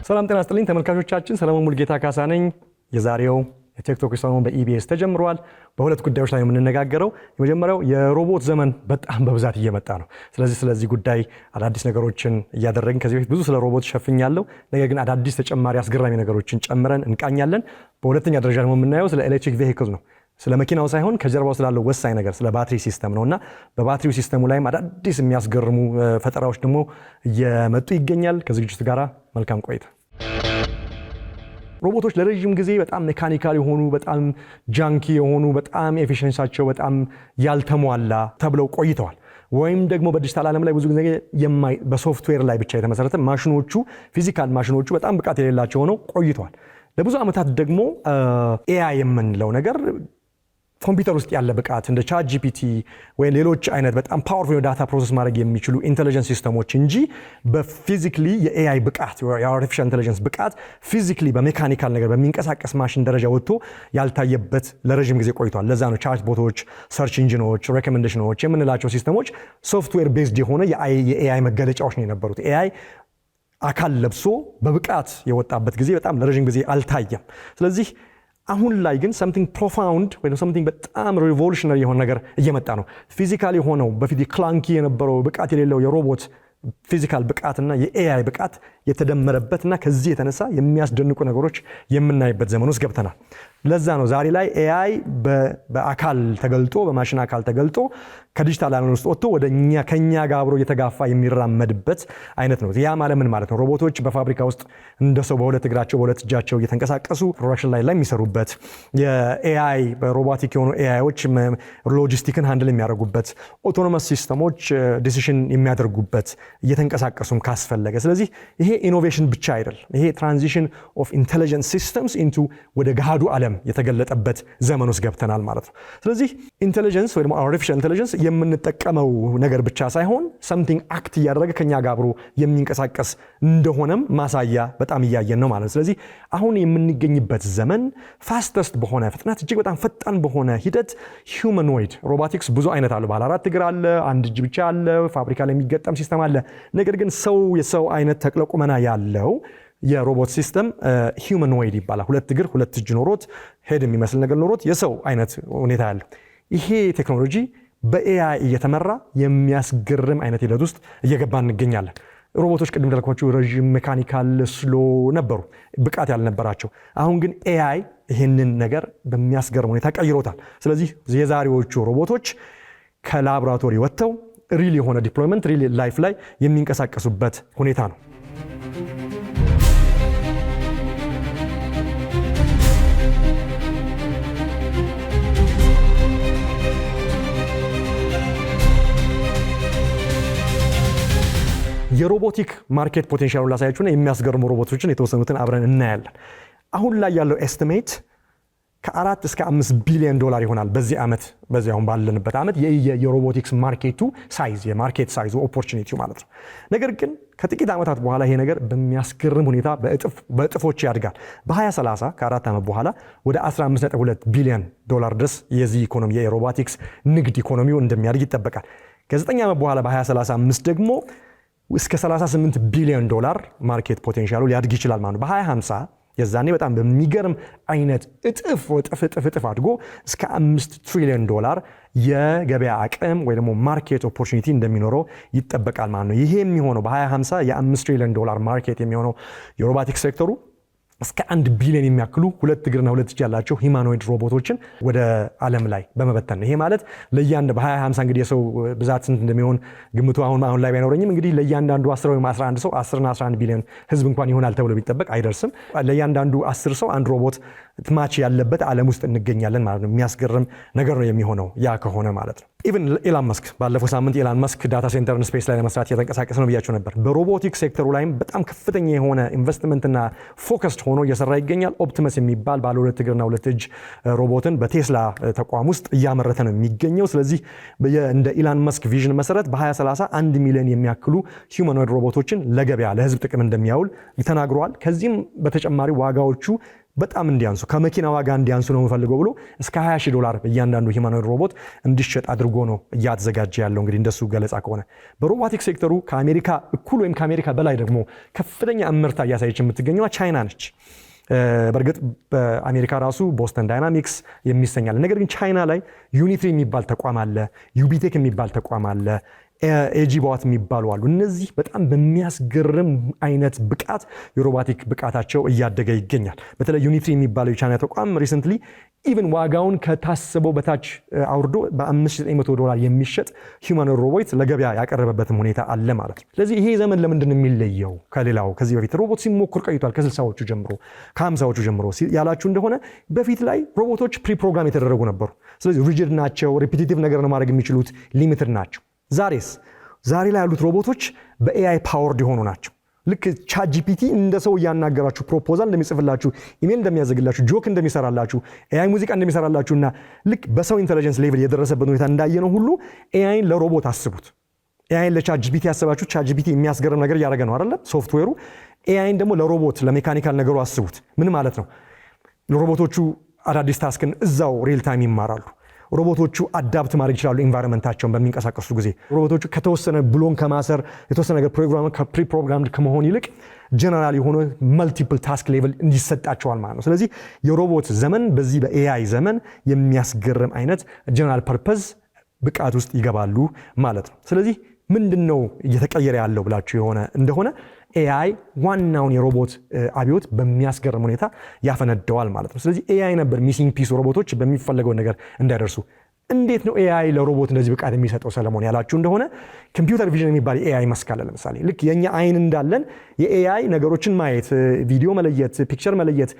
ሰላም ጤና ይስጥልኝ ተመልካቾቻችን፣ ሰለሞን ሙልጌታ ካሳ ነኝ። የዛሬው የቲክቶክ ሰሞን በኢቢኤስ ተጀምሯል። በሁለት ጉዳዮች ላይ የምንነጋገረው የመጀመሪያው የሮቦት ዘመን በጣም በብዛት እየመጣ ነው። ስለዚህ ጉዳይ አዳዲስ ነገሮችን እያደረግን ከዚህ በፊት ብዙ ስለ ሮቦት ሸፍኛለሁ። ነገር ግን አዳዲስ ተጨማሪ አስገራሚ ነገሮችን ጨምረን እንቃኛለን። በሁለተኛ ደረጃ ደግሞ የምናየው ስለ ኤሌክትሪክ ቬሂክል ነው። ስለ መኪናው ሳይሆን ከጀርባው ስላለው ወሳኝ ነገር ስለ ባትሪ ሲስተም ነውና በባትሪው ሲስተሙ ላይም አዳዲስ የሚያስገርሙ ፈጠራዎች ደግሞ እየመጡ ይገኛል። ከዝግጅቱ ጋራ መልካም ቆይታ። ሮቦቶች ለረጅም ጊዜ በጣም ሜካኒካል የሆኑ በጣም ጃንኪ የሆኑ በጣም ኤፊሽንሲያቸው በጣም ያልተሟላ ተብለው ቆይተዋል። ወይም ደግሞ በዲጂታል ዓለም ላይ ብዙ ጊዜ በሶፍትዌር ላይ ብቻ የተመሰረተ ማሽኖቹ ፊዚካል ማሽኖቹ በጣም ብቃት የሌላቸው ሆነው ቆይተዋል። ለብዙ ዓመታት ደግሞ ኤአይ የምንለው ነገር ኮምፒውተር ውስጥ ያለ ብቃት እንደ ቻት ጂፒቲ ወይ ሌሎች አይነት በጣም ፓወርፉል ዳታ ፕሮሰስ ማድረግ የሚችሉ ኢንተለጀንስ ሲስተሞች እንጂ በፊዚካሊ የኤአይ ብቃት የአርቲፊሻል ኢንተለጀንስ ብቃት ፊዚካሊ በሜካኒካል ነገር በሚንቀሳቀስ ማሽን ደረጃ ወጥቶ ያልታየበት ለረጅም ጊዜ ቆይቷል። ለዛ ነው ቻት ቦቶች፣ ሰርች ኢንጂኖች፣ ሬኮሜንዴሽኖች የምንላቸው ሲስተሞች ሶፍትዌር ቤዝድ የሆነ የኤአይ መገለጫዎች ነው የነበሩት። ኤአይ አካል ለብሶ በብቃት የወጣበት ጊዜ በጣም ለረጅም ጊዜ አልታየም። ስለዚህ አሁን ላይ ግን something profound ወይ something በጣም revolutionary የሆነ ነገር እየመጣ ነው። ፊዚካል የሆነው በፊት ክላንኪ የነበረው ብቃት የሌለው የሮቦት ፊዚካል ብቃትና የኤአይ ብቃት የተደመረበትና ከዚህ የተነሳ የሚያስደንቁ ነገሮች የምናይበት ዘመን ውስጥ ገብተናል። ለዛ ነው ዛሬ ላይ ኤአይ በአካል ተገልጦ በማሽን አካል ተገልጦ ከዲጂታል ዓለም ውስጥ ወጥቶ ከኛ ጋር አብሮ እየተጋፋ የሚራመድበት አይነት ነው። ያ ማለት ምን ማለት ነው? ሮቦቶች በፋብሪካ ውስጥ እንደ ሰው በሁለት እግራቸው በሁለት እጃቸው እየተንቀሳቀሱ ፕሮዳክሽን ላይ የሚሰሩበት፣ የኤአይ በሮቦቲክ የሆኑ ኤአይዎች ሎጂስቲክን ሃንድል የሚያደርጉበት፣ ኦቶኖመስ ሲስተሞች ዲሲሽን የሚያደርጉበት እየተንቀሳቀሱም ካስፈለገ። ስለዚህ ይሄ ኢኖቬሽን ብቻ አይደል፣ ይሄ ትራንዚሽን ኦፍ ኢንተለጀንስ ሲስተምስ ኢንቱ ወደ ገሃዱ ዓለም የተገለጠበት ዘመን ውስጥ ገብተናል ማለት ነው። ስለዚህ ኢንተለጀንስ ወይ ደግሞ አርቲፊሻል ኢንተለጀንስ የምንጠቀመው ነገር ብቻ ሳይሆን something አክት እያደረገ ከኛ ጋር አብሮ የሚንቀሳቀስ እንደሆነም ማሳያ በጣም እያየን ነው ማለት ነው። ስለዚህ አሁን የምንገኝበት ዘመን ፋስተስት በሆነ ፍጥነት እጅግ በጣም ፈጣን በሆነ ሂደት ሂዩማኖይድ ሮቦቲክስ ብዙ አይነት አለ። ባለ 4 እግር አለ፣ አንድ እጅ ብቻ አለ፣ ፋብሪካ ላይ የሚገጠም ሲስተም አለ። ነገር ግን የሰው አይነት ተክለቁመና ያለው የሮቦት ሲስተም ሂዩማኖይድ ይባላል። 2 እግር 2 እጅ ኖሮት ሄድ የሚመስል ነገር ኖሮት የሰው አይነት ሁኔታ ያለው ይሄ ቴክኖሎጂ በኤአይ እየተመራ የሚያስገርም አይነት ሂደት ውስጥ እየገባ እንገኛለን። ሮቦቶች ቅድም እንዳልኳችሁ ረዥም ሜካኒካል ስሎ ነበሩ፣ ብቃት ያልነበራቸው። አሁን ግን ኤአይ ይህንን ነገር በሚያስገርም ሁኔታ ቀይሮታል። ስለዚህ የዛሬዎቹ ሮቦቶች ከላቦራቶሪ ወጥተው ሪል የሆነ ዲፕሎይመንት ሪል ላይፍ ላይ የሚንቀሳቀሱበት ሁኔታ ነው። የሮቦቲክ ማርኬት ፖቴንሻሉን ላሳያችሁና የሚያስገርሙ ሮቦቶችን የተወሰኑትን አብረን እናያለን። አሁን ላይ ያለው ኤስቲሜት ከ4 እስከ 5 ቢሊዮን ዶላር ይሆናል በዚህ ዓመት። በዚህ አሁን ባለንበት ዓመት የሮቦቲክስ ማርኬቱ ሳይዝ የማርኬት ሳይዙ ኦፖርቹኒቲው ማለት ነው። ነገር ግን ከጥቂት ዓመታት በኋላ ይሄ ነገር በሚያስገርም ሁኔታ በእጥፎች ያድጋል። በ2030 ከ4 ዓመት በኋላ ወደ 15.2 ቢሊዮን ዶላር ድረስ የዚህ ኢኮኖሚ የሮቦቲክስ ንግድ ኢኮኖሚው እንደሚያድግ ይጠበቃል። ከ9 ዓመት በኋላ በ2035 ደግሞ እስከ 38 ቢሊዮን ዶላር ማርኬት ፖቴንሻሉ ሊያድግ ይችላል ማለት ነው። በ2050 የዛኔ በጣም በሚገርም አይነት እጥፍ አድጎ እስከ 5 ትሪሊዮን ዶላር የገበያ አቅም ወይ ደግሞ ማርኬት ኦፖርቹኒቲ እንደሚኖረው ይጠበቃል ማለት ነው። ይሄ የሚሆነው በ2050 የ5 ትሪሊዮን ዶላር ማርኬት የሚሆነው የሮቦቲክስ ሴክተሩ እስከ 1 ቢሊዮን የሚያክሉ 2 እግርና 2 እጅ ያላቸው ሂማኖይድ ሮቦቶችን ወደ ዓለም ላይ በመበተን ነው። ይሄ ማለት በ2050 እንግዲህ የሰው ብዛት ስንት እንደሚሆን ግምቱ አሁን ላይ ባይኖረኝም እንግዲህ ለእያንዳንዱ 10 ወይም 11 ሰው 10 እና 11 ቢሊዮን ህዝብ እንኳን ይሆናል ተብሎ ቢጠበቅ አይደርስም። ለእያንዳንዱ 10 ሰው አንድ ሮቦት ማች ያለበት ዓለም ውስጥ እንገኛለን ማለት ነው። የሚያስገርም ነገር ነው የሚሆነው ያ ከሆነ ማለት ነው። ኢቭን ኤላን መስክ ባለፈው ሳምንት ኤላን መስክ ዳታ ሴንተርን ስፔስ ላይ ለመስራት እየተንቀሳቀሰ ነው ብያቸው ነበር። በሮቦቲክ ሴክተሩ ላይም በጣም ከፍተኛ የሆነ ኢንቨስትመንትና ፎከስድ ሆኖ እየሰራ ይገኛል። ኦፕቲመስ የሚባል ባለ 2 እግርና 2 እጅ ሮቦትን በቴስላ ተቋም ውስጥ እያመረተ ነው የሚገኘው። ስለዚህ እንደ ኤላን መስክ ቪዥን መሰረት በ2030 1 ሚሊዮን የሚያክሉ ሂውማኖይድ ሮቦቶችን ለገበያ ለህዝብ ጥቅም እንደሚያውል ተናግረዋል። ከዚህም በተጨማሪ ዋጋዎቹ በጣም እንዲያንሱ ከመኪና ዋጋ እንዲያንሱ ነው የምፈልገው ብሎ እስከ $20,000 በእያንዳንዱ ሂማኖይድ ሮቦት እንዲሸጥ አድርጎ ነው እያዘጋጀ ያለው። እንግዲህ እንደሱ ገለጻ ከሆነ በሮቦቲክ ሴክተሩ ከአሜሪካ እኩል ወይም ከአሜሪካ በላይ ደግሞ ከፍተኛ እምርታ እያሳየች የምትገኘው ቻይና ነች። በእርግጥ በአሜሪካ ራሱ ቦስተን ዳይናሚክስ የሚሰኛል። ነገር ግን ቻይና ላይ ዩኒትሪ የሚባል ተቋም አለ፣ ዩቢቴክ የሚባል ተቋም አለ፣ ኤጂቦት የሚባሉ አሉ። እነዚህ በጣም በሚያስገርም አይነት ብቃት የሮቦቲክ ብቃታቸው እያደገ ይገኛል። በተለይ ዩኒትሪ የሚባለው የቻይና ተቋም ሪሰንትሊ ኢቭን ዋጋውን ከታሰበው በታች አውርዶ $5,900 የሚሸጥ ሂውማኖይድ ሮቦት ለገበያ ያቀረበበትም ሁኔታ አለ ማለት ነው። ስለዚህ ይሄ ዘመን ለምንድን ነው የሚለየው ከሌላው? ከዚህ በፊት ሮቦት ሲሞክር ቆይቷል፣ ከ60ዎቹ ጀምሮ ከ50ዎቹ ጀምሮ ያላችሁ እንደሆነ በፊት ላይ ሮቦቶች ፕሪፕሮግራም የተደረጉ ነበሩ። ስለዚህ ሪጂድ ናቸው፣ ሪፒቲቲቭ ነገር ነው ማድረግ የሚችሉት፣ ሊሚትድ ናቸው። ዛሬ ላይ ያሉት ሮቦቶች በኤአይ ፓወርድ የሆኑ ናቸው። ልክ ቻት ጂፒቲ እንደ ሰው እያናገራችሁ ፕሮፖዛል እንደሚጽፍላችሁ፣ ኢሜል እንደሚያዘግላችሁ፣ ጆክ እንደሚሰራላችሁ፣ ኤአይ ሙዚቃ እንደሚሰራላችሁና ልክ በሰው ኢንተለጀንስ ሌቭል የደረሰበት ሁኔታ እንዳየነው ሁሉ ኤአይን ለሮቦት አስቡት። ኤአይን ለቻት ጂፒቲ ያሰባችሁ ቻት ጂፒቲ የሚያስገርም ነገር እያደረገ ነው አይደለ? ሶፍትዌሩ። ኤአይን ደግሞ ለሮቦት ለሜካኒካል ነገሩ አስቡት። ምን ማለት ነው? ሮቦቶቹ አዳዲስ ታስክን እዛው ሪል ታይም ይማራሉ። ሮቦቶቹ አዳፕት ማድረግ ይችላሉ ኢንቫይሮንመንታቸውን በሚንቀሳቀሱ ጊዜ። ሮቦቶቹ ከተወሰነ ብሎን ከማሰር የተወሰነ ነገር ፕሪፕሮግራምድ ከመሆን ይልቅ ጀነራል የሆነ መልቲፕል ታስክ ሌቭል እንዲሰጣቸዋል ማለት ነው። ስለዚህ የሮቦት ዘመን በዚህ በኤአይ ዘመን የሚያስገርም አይነት ጀነራል ፐርፐዝ ብቃት ውስጥ ይገባሉ ማለት ነው። ስለዚህ ምንድነው እየተቀየረ ያለው ብላችሁ የሆነ እንደሆነ ኤአይ ዋናውን የሮቦት አብዮት በሚያስገርም ሁኔታ ያፈነደዋል ማለት ነው። ስለዚህ ኤአይ ነበር ሚሲንግ ፒስ ሮቦቶች በሚፈለገው ነገር እንዳይደርሱ። እንዴት ነው ኤአይ ለሮቦት እንደዚህ ብቃት የሚሰጠው ሰለሞን ያላችሁ እንደሆነ ኮምፒውተር ቪዥን የሚባል ኤአይ መስክ አለ። ለምሳሌ ልክ የኛ አይን እንዳለን የኤአይ ነገሮችን ማየት፣ ቪዲዮ መለየት፣ ፒክቸር መለየት፣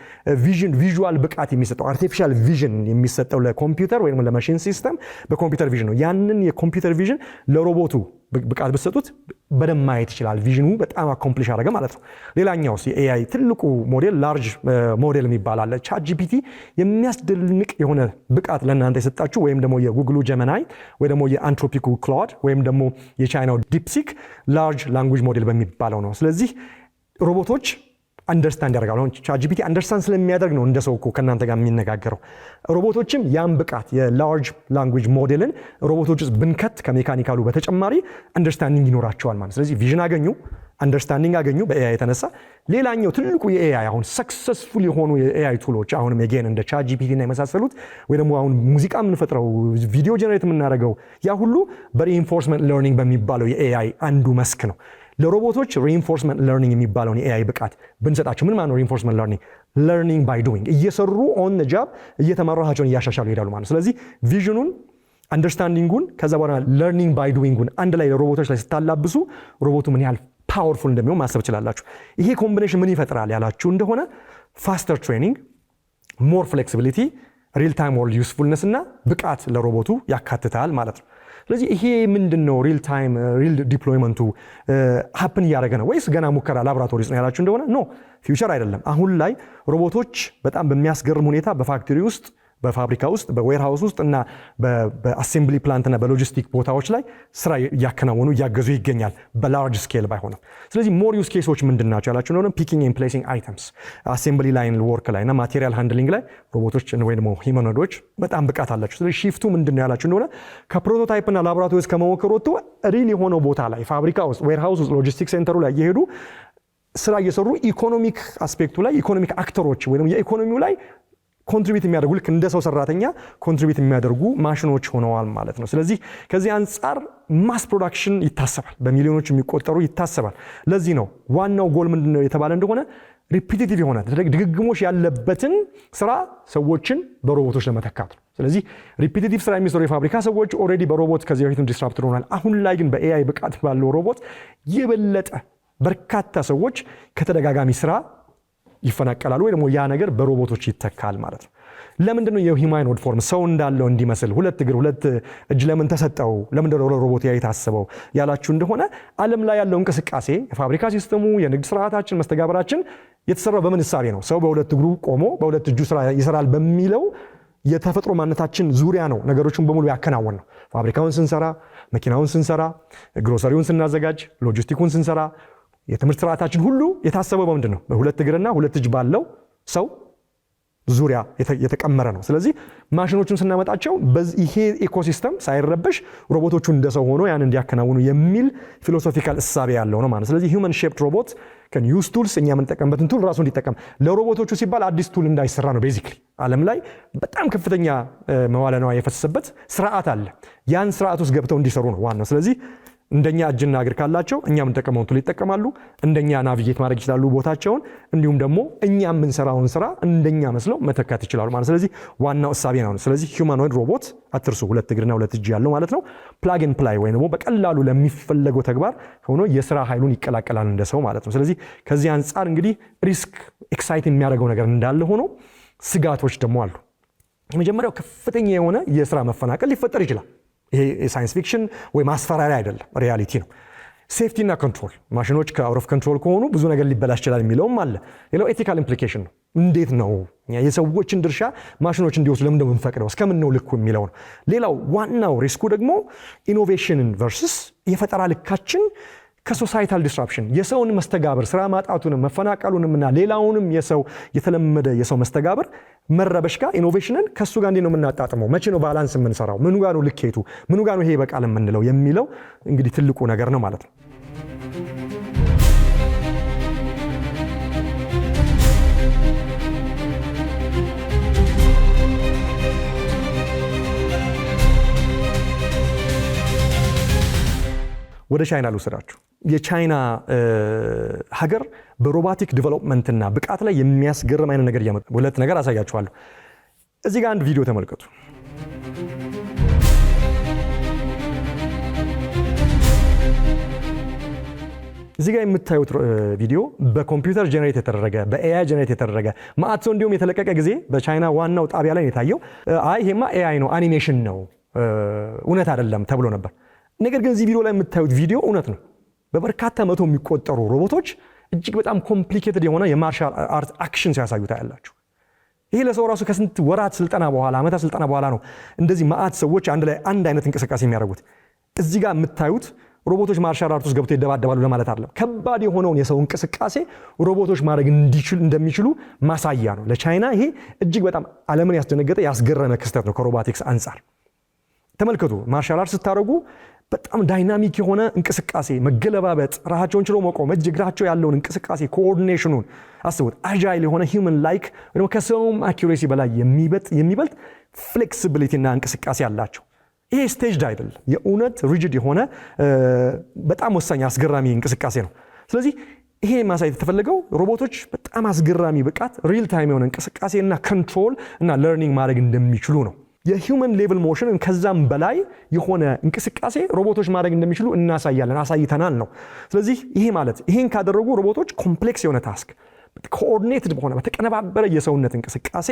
ቪዥዋል ብቃት የሚሰጠው አርቲፊሻል ቪዥን የሚሰጠው ለኮምፒውተር ወይም ለማሽን ሲስተም በኮምፒውተር ቪዥን ነው። ያንን የኮምፒውተር ቪዥን ለሮቦቱ ብቃት ብትሰጡት በደንብ ማየት ይችላል። ቪዥኑ በጣም አኮምፕሊሽ አደረገ ማለት ነው። ሌላኛው የኤአይ ትልቁ ሞዴል ላርጅ ሞዴል የሚባል አለ። ቻት ጂፒቲ የሚያስደንቅ የሆነ ብቃት ለእናንተ የሰጣችሁ ወይም ደግሞ የጉግሉ ጀመናይ ወይ ደግሞ የአንትሮፒኩ ክላውድ ወይም ደግሞ የቻይናው ዲፕሲክ ላርጅ ላንጉጅ ሞዴል በሚባለው ነው። ስለዚህ ሮቦቶች አንደርስታንድ ያደርጋሉ። ቻት ጂፒቲ አንደርስታንድ ስለሚያደርግ ነው እንደ ሰው እኮ ከእናንተ ጋር የሚነጋገረው። ሮቦቶችም ያን ብቃት የላርጅ ላንጉጅ ሞዴልን ሮቦቶች ውስጥ ብንከት ከሜካኒካሉ በተጨማሪ አንደርስታንዲንግ ይኖራቸዋል ማለት። ስለዚህ ቪዥን አገኙ፣ አንደርስታንዲንግ አገኙ በኤአይ የተነሳ። ሌላኛው ትልቁ የኤአይ አሁን ሰክሰስፉል የሆኑ የኤአይ ቱሎች አሁንም የጌን እንደ ቻት ጂፒቲ እና የመሳሰሉት ወይ ደግሞ አሁን ሙዚቃ የምንፈጥረው ቪዲዮ ጀነሬት የምናደርገው ያ ሁሉ በሪኢንፎርስመንት ለርኒንግ በሚባለው የኤአይ አንዱ መስክ ነው። ለሮቦቶች ሪኢንፎርስመንት ለርኒንግ የሚባለውን የኤአይ ብቃት ብንሰጣቸው ምን ማለት ነው? ሪኢንፎርስመንት ለርኒንግ ባይ ዱዊንግ እየሰሩ ኦን ጃብ እየተማሩ ራሳቸውን እያሻሻሉ ይሄዳሉ ማለት። ስለዚህ ቪዥኑን አንደርስታንዲንጉን ከዛ በኋላ ለርኒንግ ባይ ዱዊንጉን አንድ ላይ ለሮቦቶች ላይ ስታላብሱ ሮቦቱ ምን ያህል ፓወርፉል እንደሚሆን ማሰብ ትችላላችሁ። ይሄ ኮምቢኔሽን ምን ይፈጥራል ያላችሁ እንደሆነ ፋስተር ትሬኒንግ፣ ሞር ፍሌክሲቢሊቲ፣ ሪል ታይም ወርልድ ዩስፉልነስ እና ብቃት ለሮቦቱ ያካትታል ማለት ነው። ስለዚህ ይሄ ምንድነው ሪል ታይም ሪል ዲፕሎይመንቱ ሀፕን እያደረገ ነው ወይስ ገና ሙከራ ላቦራቶሪስ ነው ያላችሁ እንደሆነ ኖ ፊውቸር አይደለም። አሁን ላይ ሮቦቶች በጣም በሚያስገርም ሁኔታ በፋክተሪ ውስጥ በፋብሪካ ውስጥ በዌርሃውስ ውስጥ እና በአሴምብሊ ፕላንት እና በሎጂስቲክ ቦታዎች ላይ ስራ እያከናወኑ እያገዙ ይገኛል፣ በላርጅ ስኬል ባይሆንም። ስለዚህ ሞር ዩዝ ኬሶች ምንድን ናቸው ያላችሁ እንደሆነ ፒኪንግ ኤንድ ፕሌሲንግ አይተምስ አሴምብሊ ላይን ወርክ ላይ እና ማቴሪያል ሃንድሊንግ ላይ ሮቦቶች ወይ ደግሞ ሂውማኖይዶች በጣም ብቃት አላቸው። ስለዚህ ሺፍቱ ምንድን ነው ያላችሁ እንደሆነ ከፕሮቶታይፕ እና ላቦራቶሪ ውስጥ ከመሞከር ወጥቶ ሪል የሆነው ቦታ ላይ ፋብሪካ ውስጥ ዌርሃውስ ውስጥ ሎጂስቲክ ሴንተሩ ላይ እየሄዱ ስራ እየሰሩ ኢኮኖሚክ አስፔክቱ ላይ ኢኮኖሚክ አክተሮች ወይ ደግሞ የኢኮኖሚው ላይ ኮንትሪቢዩት የሚያደርጉ ልክ እንደ ሰው ሰራተኛ ኮንትሪቢዩት የሚያደርጉ ማሽኖች ሆነዋል ማለት ነው። ስለዚህ ከዚህ አንጻር ማስ ፕሮዳክሽን ይታሰባል፣ በሚሊዮኖች የሚቆጠሩ ይታሰባል። ለዚህ ነው ዋናው ጎል ምንድነው የተባለ እንደሆነ ሪፒቲቲቭ የሆነ ድግግሞሽ ያለበትን ስራ ሰዎችን በሮቦቶች ለመተካት ነው። ስለዚህ ሪፒቲቲቭ ስራ የሚሰሩ የፋብሪካ ሰዎች ኦልሬዲ በሮቦት ከዚህ በፊትም ዲስራፕትድ ሆኗል። አሁን ላይ ግን በኤአይ ብቃት ባለው ሮቦት የበለጠ በርካታ ሰዎች ከተደጋጋሚ ስራ ይፈናቀላሉ ወይ ደግሞ ያ ነገር በሮቦቶች ይተካል ማለት ነው። ለምንድነው የሂውማኖይድ ፎርም ሰው እንዳለው እንዲመስል ሁለት እግር ሁለት እጅ ለምን ተሰጠው? ለምንድነው ሮቦት የታሰበው ያላችሁ እንደሆነ ዓለም ላይ ያለው እንቅስቃሴ የፋብሪካ ሲስተሙ የንግድ ስርዓታችን መስተጋብራችን የተሰራው በምን እሳቤ ነው? ሰው በሁለት እግሩ ቆሞ በሁለት እጁ ስራ ይሰራል በሚለው የተፈጥሮ ማንነታችን ዙሪያ ነው ነገሮችን በሙሉ ያከናወን ነው። ፋብሪካውን ስንሰራ፣ መኪናውን ስንሰራ፣ ግሮሰሪውን ስናዘጋጅ፣ ሎጂስቲኩን ስንሰራ የትምህርት ስርዓታችን ሁሉ የታሰበው በምንድን ነው? በሁለት እግርና ሁለት እጅ ባለው ሰው ዙሪያ የተቀመረ ነው። ስለዚህ ማሽኖቹን ስናመጣቸው ይሄ ኢኮሲስተም ሳይረበሽ ሮቦቶቹ እንደሰው ሆኖ ያን እንዲያከናውኑ የሚል ፊሎሶፊካል እሳቤ ያለው ነው ማለት። ስለዚህ ሂውመን ሼፕድ ሮቦት can use tools እኛ የምንጠቀምበትን ቱል ራሱ እንዲጠቀም ለሮቦቶቹ ሲባል አዲስ ቱል እንዳይሰራ ነው። ቤዚክሊ ዓለም ላይ በጣም ከፍተኛ መዋለ ንዋይ የፈሰሰበት ስርዓት አለ። ያን ስርዓት ውስጥ ገብተው እንዲሰሩ ነው ዋናው። ስለዚህ እንደኛ እጅና እግር ካላቸው እኛ የምንጠቀመውን ቱል ይጠቀማሉ። እንደኛ ናቪጌት ማድረግ ይችላሉ ቦታቸውን። እንዲሁም ደግሞ እኛ የምንሰራውን ስራ እንደኛ መስለው መተካት ይችላሉ ማለት። ስለዚህ ዋናው እሳቤ ነው። ስለዚህ ሂውማኖይድ ሮቦት አትርሱ፣ 2 እግርና 2 እጅ ያለው ማለት ነው። ፕላግ ኤንድ ፕላይ ወይ ደግሞ በቀላሉ ለሚፈለገው ተግባር ሆኖ የስራ ኃይሉን ይቀላቀላል እንደሰው ማለት ነው። ስለዚህ ከዚህ አንጻር እንግዲህ ሪስክ ኤክሳይት የሚያደርገው ነገር እንዳለ ሆኖ ስጋቶች ደግሞ አሉ። የመጀመሪያው ከፍተኛ የሆነ የስራ መፈናቀል ሊፈጠር ይችላል። ይሄ ሳይንስ ፊክሽን ወይ ማስፈራሪያ አይደለም፣ ሪያሊቲ ነው። ሴፍቲ እና ኮንትሮል፣ ማሽኖች ከአውት ኦፍ ኮንትሮል ከሆኑ ብዙ ነገር ሊበላሽ ይችላል የሚለውም አለ። ሌላው ኤቲካል ኢምፕሊኬሽን ነው። እንዴት ነው የሰዎችን ድርሻ ማሽኖች እንዲወስዱ ለምን እንደምንፈቅደው እስከምን ነው ልኩ የሚለው ነው። ሌላው ዋናው ሪስኩ ደግሞ ኢኖቬሽንን ቨርስስ የፈጠራ ልካችን ከሶሳይታል ዲስራፕሽን የሰውን መስተጋብር ስራ ማጣቱንም መፈናቀሉንም እና ሌላውንም የተለመደ የሰው መስተጋብር መረበሽ ጋር ኢኖቬሽንን ከሱ ጋር እንዴት ነው የምናጣጥመው? መቼ ነው ባላንስ የምንሰራው? ምኑ ጋር ነው ልኬቱ? ምኑ ጋር ነው ይሄ በቃል የምንለው የሚለው እንግዲህ ትልቁ ነገር ነው ማለት ነው። ወደ ቻይና ልውሰዳችሁ። የቻይና ሀገር በሮቦቲክ ዲቨሎፕመንት እና ብቃት ላይ የሚያስገርም አይነት ነገር እያመጣ፣ 2 ነገር አሳያችኋለሁ። እዚህ ጋር አንድ ቪዲዮ ተመልከቱ። እዚህ ጋር የምታዩት ቪዲዮ በኮምፒውተር ጀነሬት የተደረገ በኤአይ ጀነሬት የተደረገ ማአት ሰው እንዲሁም የተለቀቀ ጊዜ በቻይና ዋናው ጣቢያ ላይ የታየው ይሄማ ኤአይ ነው አኒሜሽን ነው እውነት አይደለም ተብሎ ነበር። ነገር ግን እዚህ ቪዲዮ ላይ የምታዩት ቪዲዮ እውነት ነው። በበርካታ መቶ የሚቆጠሩ ሮቦቶች እጅግ በጣም ኮምፕሊኬትድ የሆነ የማርሻል አርት አክሽን ሲያሳዩ ታያላችሁ። ይሄ ለሰው ራሱ ከስንት ወራት ስልጠና በኋላ ዓመታት ስልጠና በኋላ ነው እንደዚህ ማአት ሰዎች አንድ ላይ አንድ አይነት እንቅስቃሴ የሚያደርጉት። እዚህ ጋር የምታዩት ሮቦቶች ማርሻል አርት ውስጥ ገብተው ይደባደባሉ ለማለት አይደለም። ከባድ የሆነውን የሰው እንቅስቃሴ ሮቦቶች ማድረግ እንደሚችሉ ማሳያ ነው። ለቻይና ይሄ እጅግ በጣም ዓለምን ያስደነገጠ ያስገረመ ክስተት ነው። ከሮቦቲክስ አንጻር ተመልከቱ። ማርሻል አርት ስታደርጉ በጣም ዳይናሚክ የሆነ እንቅስቃሴ፣ መገለባበጥ፣ ራሳቸውን ችሎ መቆም፣ እጅ እግራቸው ያለውን እንቅስቃሴ ኮኦርዲኔሽኑን አስቡት። አጃይል የሆነ ሂውመን ላይክ ወይ ከሰውም አኪዩሬሲ በላይ የሚበልጥ ፍሌክሲቢሊቲ እና እንቅስቃሴ አላቸው። ይሄ ስቴጅድ አይደለም፣ የእውነት ሪጂድ የሆነ በጣም ወሳኝ አስገራሚ እንቅስቃሴ ነው። ስለዚህ ይሄ ማሳየት የተፈለገው ሮቦቶች በጣም አስገራሚ ብቃት፣ ሪል ታይም የሆነ እንቅስቃሴ እና ኮንትሮል እና ለርኒንግ ማድረግ እንደሚችሉ ነው። የሂውመን ሌቭል ሞሽን ከዛም በላይ የሆነ እንቅስቃሴ ሮቦቶች ማድረግ እንደሚችሉ እናሳያለን፣ አሳይተናል ነው። ስለዚህ ይሄ ማለት ይሄን ካደረጉ ሮቦቶች ኮምፕሌክስ የሆነ ታስክ ኮኦርዲኔትድ በሆነ በተቀነባበረ የሰውነት እንቅስቃሴ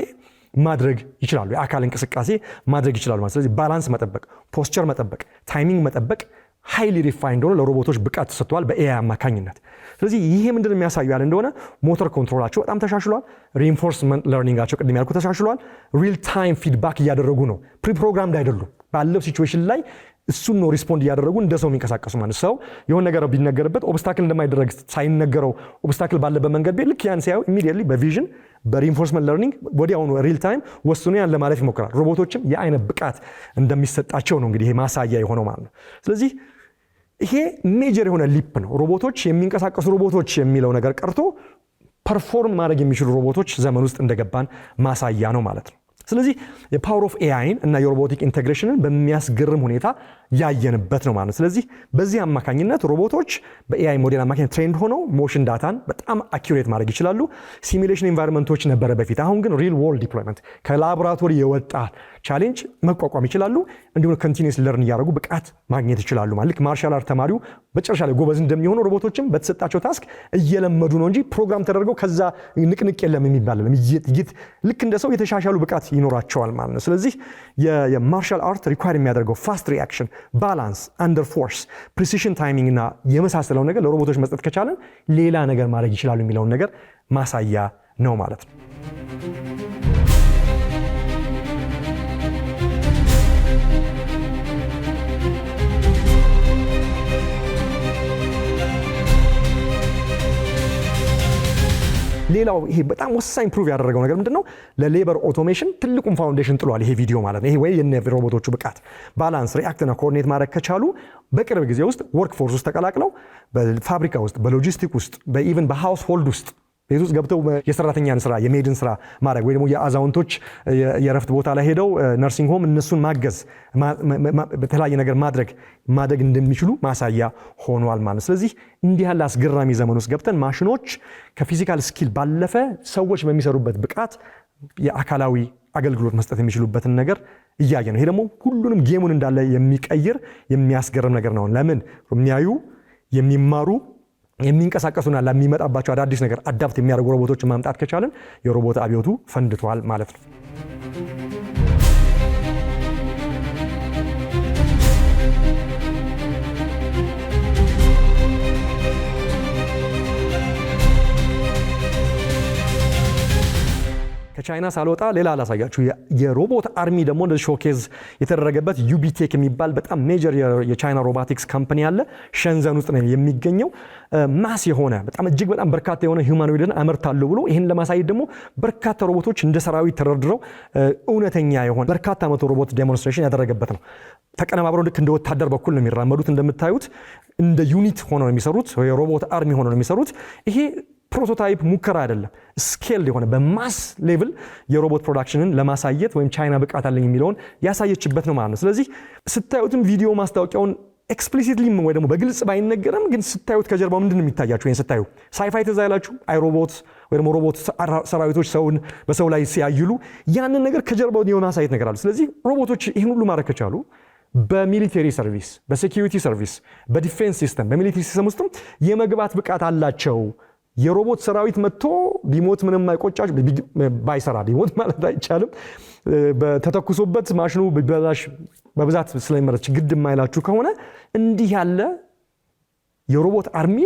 ማድረግ ይችላሉ፣ የአካል እንቅስቃሴ ማድረግ ይችላሉ ማለት። ስለዚህ ባላንስ መጠበቅ፣ ፖስቸር መጠበቅ፣ ታይሚንግ መጠበቅ ሃይሊ ሪፋይንድ ሆኖ ለሮቦቶች ብቃት ተሰጥቷል በኤአይ አማካኝነት። ስለዚህ ይሄ ምንድነው የሚያሳዩ ያለ እንደሆነ ሞተር ኮንትሮላቸው በጣም ተሻሽሏል። ሪኢንፎርስመንት ለርኒንጋቸው ቅድም ያልኩ ተሻሽሏል። ሪል ታይም ፊድባክ እያደረጉ ነው። ፕሪፕሮግራምድ አይደሉም። ባለው ሲቹዌሽን ላይ እሱን ነው ሪስፖንድ እያደረጉ እንደ ሰው የሚንቀሳቀሱ ማለት። ሰው የሆነ ነገር ቢነገርበት ኦብስታክል እንደማይደረግ ሳይነገረው ኦብስታክል ባለበት መንገድ ቢል ልክ ያን ሲያዩ ኢሚዲየትሊ በቪዥን በሪኢንፎርስመንት ለርኒንግ ወዲያውኑ ሪል ታይም ወስኖ ያን ለማለፍ ይሞክራል። ሮቦቶችም የአይነት ብቃት እንደሚሰጣቸው ነው እንግዲህ ይሄ ማሳያ የሆነው ማለት ነው። ስለዚህ ይሄ ሜጀር የሆነ ሊፕ ነው። ሮቦቶች የሚንቀሳቀሱ ሮቦቶች የሚለው ነገር ቀርቶ ፐርፎርም ማድረግ የሚችሉ ሮቦቶች ዘመን ውስጥ እንደገባን ማሳያ ነው ማለት ነው። ስለዚህ የፓወር ኦፍ ኤአይን እና የሮቦቲክ ኢንቴግሬሽንን በሚያስገርም ሁኔታ ያየንበት ነው ማለት ነው። ስለዚህ በዚህ አማካኝነት ሮቦቶች በኤአይ ሞዴል አማካኝነት ትሬንድ ሆነው ሞሽን ዳታን በጣም አኪዩሬት ማድረግ ይችላሉ። ሲሙሌሽን ኢንቫይሮንመንቶች ነበረ በፊት፣ አሁን ግን ሪል ወርልድ ዲፕሎይመንት ከላቦራቶሪ የወጣ ቻሌንጅ መቋቋም ይችላሉ። እንዲሁም ኮንቲኒየስ ለርን እያደረጉ ብቃት ማግኘት ይችላሉ ማለት። ልክ ማርሻል አርት ተማሪው መጨረሻ ላይ ጎበዝ እንደሚሆኑ ሮቦቶችም በተሰጣቸው ታስክ እየለመዱ ነው እንጂ ፕሮግራም ተደርገው ከዛ ንቅንቅ የለም የሚባል ልክ እንደ ሰው የተሻሻሉ ብቃት ይኖራቸዋል ማለት ነው። ስለዚህ የማርሻል አርት ሪኳየር የሚያደርገው ፋስት ሪአክሽን፣ ባላንስ፣ አንደር ፎርስ፣ ፕሪሲሽን ታይሚንግ እና የመሳሰለው ነገር ለሮቦቶች መስጠት ከቻለን ሌላ ነገር ማድረግ ይችላሉ የሚለውን ነገር ማሳያ ነው ማለት ነው። ሌላው ይሄ በጣም ወሳኝ ፕሩቭ ያደረገው ነገር ምንድነው? ለሌበር ኦቶሜሽን ትልቁን ፋውንዴሽን ጥሏል ይሄ ቪዲዮ ማለት ነው። ይሄ ወይ የነ ሮቦቶቹ ብቃት ባላንስ ሪአክት እና ኮኦርዲኔት ማድረግ ከቻሉ በቅርብ ጊዜ ውስጥ ወርክ ፎርስ ውስጥ ተቀላቅለው በፋብሪካ ውስጥ፣ በሎጂስቲክ ውስጥ፣ በኢቭን በሃውስ ሆልድ ውስጥ ቤት ውስጥ ገብተው የሰራተኛን ስራ የሜድን ስራ ማድረግ ወይ ደግሞ የአዛውንቶች የረፍት ቦታ ላይ ሄደው ነርሲንግ ሆም እነሱን ማገዝ በተለያየ ነገር ማድረግ እንደሚችሉ ማሳያ ሆኗል ማለት። ስለዚህ እንዲህ ያለ አስገራሚ ዘመን ውስጥ ገብተን ማሽኖች ከፊዚካል ስኪል ባለፈ ሰዎች በሚሰሩበት ብቃት የአካላዊ አገልግሎት መስጠት የሚችሉበትን ነገር እያየ ነው። ይሄ ደግሞ ሁሉንም ጌሙን እንዳለ የሚቀይር የሚያስገርም ነገር ነው። ለምን የሚያዩ የሚማሩ የሚንቀሳቀሱና ለሚመጣባቸው አዳዲስ ነገር አዳፕት የሚያደርጉ ሮቦቶችን ማምጣት ከቻለን የሮቦት አብዮቱ ፈንድቷል ማለት ነው። ከቻይና ሳልወጣ ሌላ አላሳያችሁ። የሮቦት አርሚ ደግሞ እንደዚህ ሾኬዝ የተደረገበት ዩቢቴክ የሚባል በጣም ሜጀር የቻይና ሮቦቲክስ ካምፓኒ አለ። ሸንዘን ውስጥ ነው የሚገኘው። ማስ የሆነ በጣም እጅግ በጣም በርካታ የሆነ ሂውማኖይድን አመርታለሁ ብሎ ይህን ለማሳየት ደግሞ በርካታ ሮቦቶች እንደ ሰራዊት ተደርድረው እውነተኛ የሆነ በርካታ መቶ ሮቦት ዴሞንስትሬሽን ያደረገበት ነው። ተቀነባብረው ልክ እንደ ወታደር በኩል ነው የሚራመዱት። እንደምታዩት እንደ ዩኒት ሆነው ነው የሚሰሩት። የሮቦት አርሚ ሆነው ነው የሚሰሩት። ይሄ ፕሮቶታይፕ ሙከራ አይደለም፣ ስኬል የሆነ በማስ ሌቭል የሮቦት ፕሮዳክሽንን ለማሳየት ወይም ቻይና ብቃት አለኝ የሚለውን ያሳየችበት ነው ማለት ነው። ስለዚህ ስታዩትም ቪዲዮ ማስታወቂያውን ኤክስፕሊሲትሊ ወይ ደግሞ በግልጽ ባይነገርም ግን ስታዩት ከጀርባው ምንድን ነው የሚታያችሁ? ይሄን ስታዩ ሳይፋይ ትዝ አይላችሁ? አይሮቦት ወይ ደግሞ ሮቦት ሰራዊቶች ሰውን በሰው ላይ ሲያይሉ ያንን ነገር ከጀርባው የማሳየት ነገር አለ። ስለዚህ ሮቦቶች ይህን ሁሉ ማድረግ ከቻሉ በሚሊተሪ ሰርቪስ፣ በሴኪዩሪቲ ሰርቪስ፣ በዲፌንስ ሲስተም፣ በሚሊተሪ ሲስተም ውስጥም የመግባት ብቃት አላቸው። የሮቦት ሰራዊት መጥቶ ቢሞት ምንም አይቆጫችሁ፣ ባይሰራ ቢሞት ማለት አይቻልም። በተተኩሶበት ማሽኑ ቢበላሽ በብዛት ስለሚመረች ግድ የማይላችሁ ከሆነ እንዲህ ያለ የሮቦት አርሚ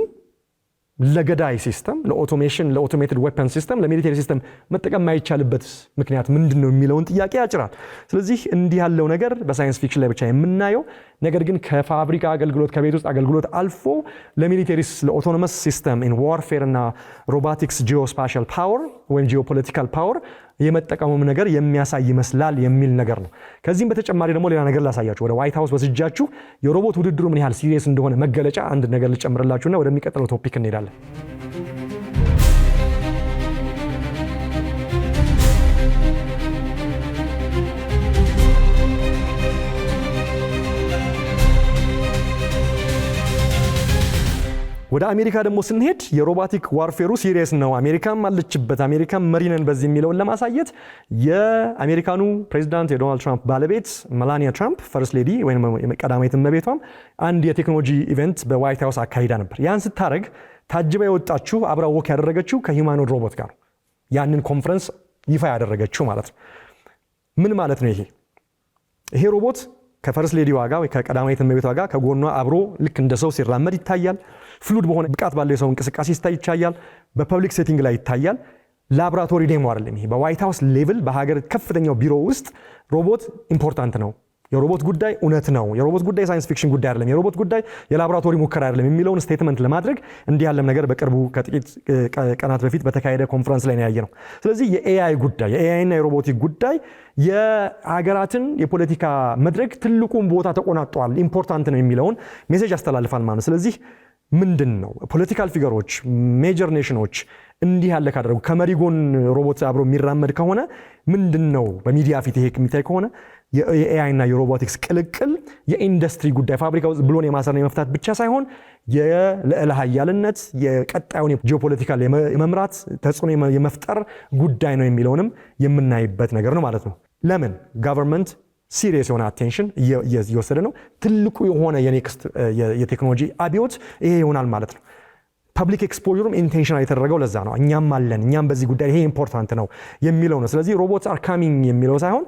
ለገዳይ ሲስተም፣ ለኦቶሜሽን፣ ለኦቶሜትድ ዌፐን ሲስተም፣ ለሚሊተሪ ሲስተም መጠቀም የማይቻልበት ምክንያት ምንድነው የሚለውን ጥያቄ ያጭራል። ስለዚህ እንዲህ ያለው ነገር በሳይንስ ፊክሽን ላይ ብቻ የምናየው ነገር ግን ከፋብሪካ አገልግሎት ከቤት ውስጥ አገልግሎት አልፎ ለሚሊተሪስ ለኦቶኖመስ ሲስተም ኢን ዋርፌር እና ሮቦቲክስ ጂኦስፓሻል ፓወር ወይም ጂኦፖለቲካል ፓወር የመጠቀሙም ነገር የሚያሳይ ይመስላል የሚል ነገር ነው። ከዚህም በተጨማሪ ደግሞ ሌላ ነገር ላሳያችሁ። ወደ ዋይት ሃውስ ወስጃችሁ የሮቦት ውድድሩ ምን ያህል ሲሪየስ እንደሆነ መገለጫ አንድ ነገር ልጨምርላችሁና ወደሚቀጥለው ቶፒክ እንሄዳለን። ወደ አሜሪካ ደግሞ ስንሄድ የሮቦቲክ ዋርፌሩ ሲሪየስ ነው፣ አሜሪካም አለችበት፣ አሜሪካም መሪነን በዚህ የሚለውን ለማሳየት የአሜሪካኑ ፕሬዚዳንት የዶናልድ ትራምፕ ባለቤት ሜላኒያ ትራምፕ ፈርስት ሌዲ ወይም ቀዳማዊት እመቤቷም አንድ የቴክኖሎጂ ኢቨንት በዋይት ሃውስ አካሂዳ ነበር። ያን ስታደርግ ታጅባ የወጣችው አብራ ወክ ያደረገችው ከሂውማኖይድ ሮቦት ጋር ያንን ኮንፈረንስ ይፋ ያደረገችው ማለት ነው። ምን ማለት ነው? ይሄ ሮቦት ከፈርስት ሌዲዋ ጋር ወይ ከቀዳማዊት እመቤቷ ጋር ከጎኗ አብሮ ልክ እንደ ሰው ሲራመድ ይታያል። ፍሉድ በሆነ ብቃት ባለው የሰው እንቅስቃሴ ይታያል። በፐብሊክ ሴቲንግ ላይ ይታያል። ላብራቶሪ ዴሞ አይደለም። ይሄ በዋይት ሃውስ ሌቭል በሀገር ከፍተኛው ቢሮ ውስጥ ሮቦት ኢምፖርታንት ነው፣ የሮቦት ጉዳይ እውነት ነው፣ የሮቦት ጉዳይ ሳይንስ ፊክሽን ጉዳይ አይደለም፣ የሮቦት ጉዳይ የላብራቶሪ ሙከራ አይደለም የሚለውን ስቴትመንት ለማድረግ እንዲህ ያለም ነገር በቅርቡ ከጥቂት ቀናት በፊት በተካሄደ ኮንፈረንስ ላይ ነው ያየነው። ስለዚህ የኤአይ ጉዳይ የኤአይና የሮቦቲክ ጉዳይ የሀገራትን የፖለቲካ መድረክ ትልቁን ቦታ ተቆናጧል፣ ኢምፖርታንት ነው የሚለውን ሜሴጅ ያስተላልፋል ማለት ነው። ስለዚህ ምንድን ነው ፖለቲካል ፊገሮች ሜጀር ኔሽኖች እንዲህ ያለ ካደረጉ ከመሪ ጎን ሮቦት አብሮ የሚራመድ ከሆነ ምንድን ነው በሚዲያ ፊት ይሄ የሚታይ ከሆነ የኤአይ እና የሮቦቲክስ ቅልቅል የኢንዱስትሪ ጉዳይ ፋብሪካ ውስጥ ብሎን የማሰርና የመፍታት ብቻ ሳይሆን የልዕለ ኃያልነት የቀጣዩን ጂኦፖለቲካል የመምራት ተጽዕኖ የመፍጠር ጉዳይ ነው የሚለውንም የምናይበት ነገር ነው ማለት ነው። ለምን ጋቨርንመንት ሲሪየስ የሆነ አቴንሽን እየወሰደ ነው። ትልቁ የሆነ የኔክስት የቴክኖሎጂ አብዮት ይሄ ይሆናል ማለት ነው። ፐብሊክ ኤክስፖዠሩም ኢንቴንሽናል የተደረገው ለዛ ነው። እኛም አለን፣ እኛም በዚህ ጉዳይ ይሄ ኢምፖርታንት ነው የሚለው ነው። ስለዚህ ሮቦትስ አር ካሚንግ የሚለው ሳይሆን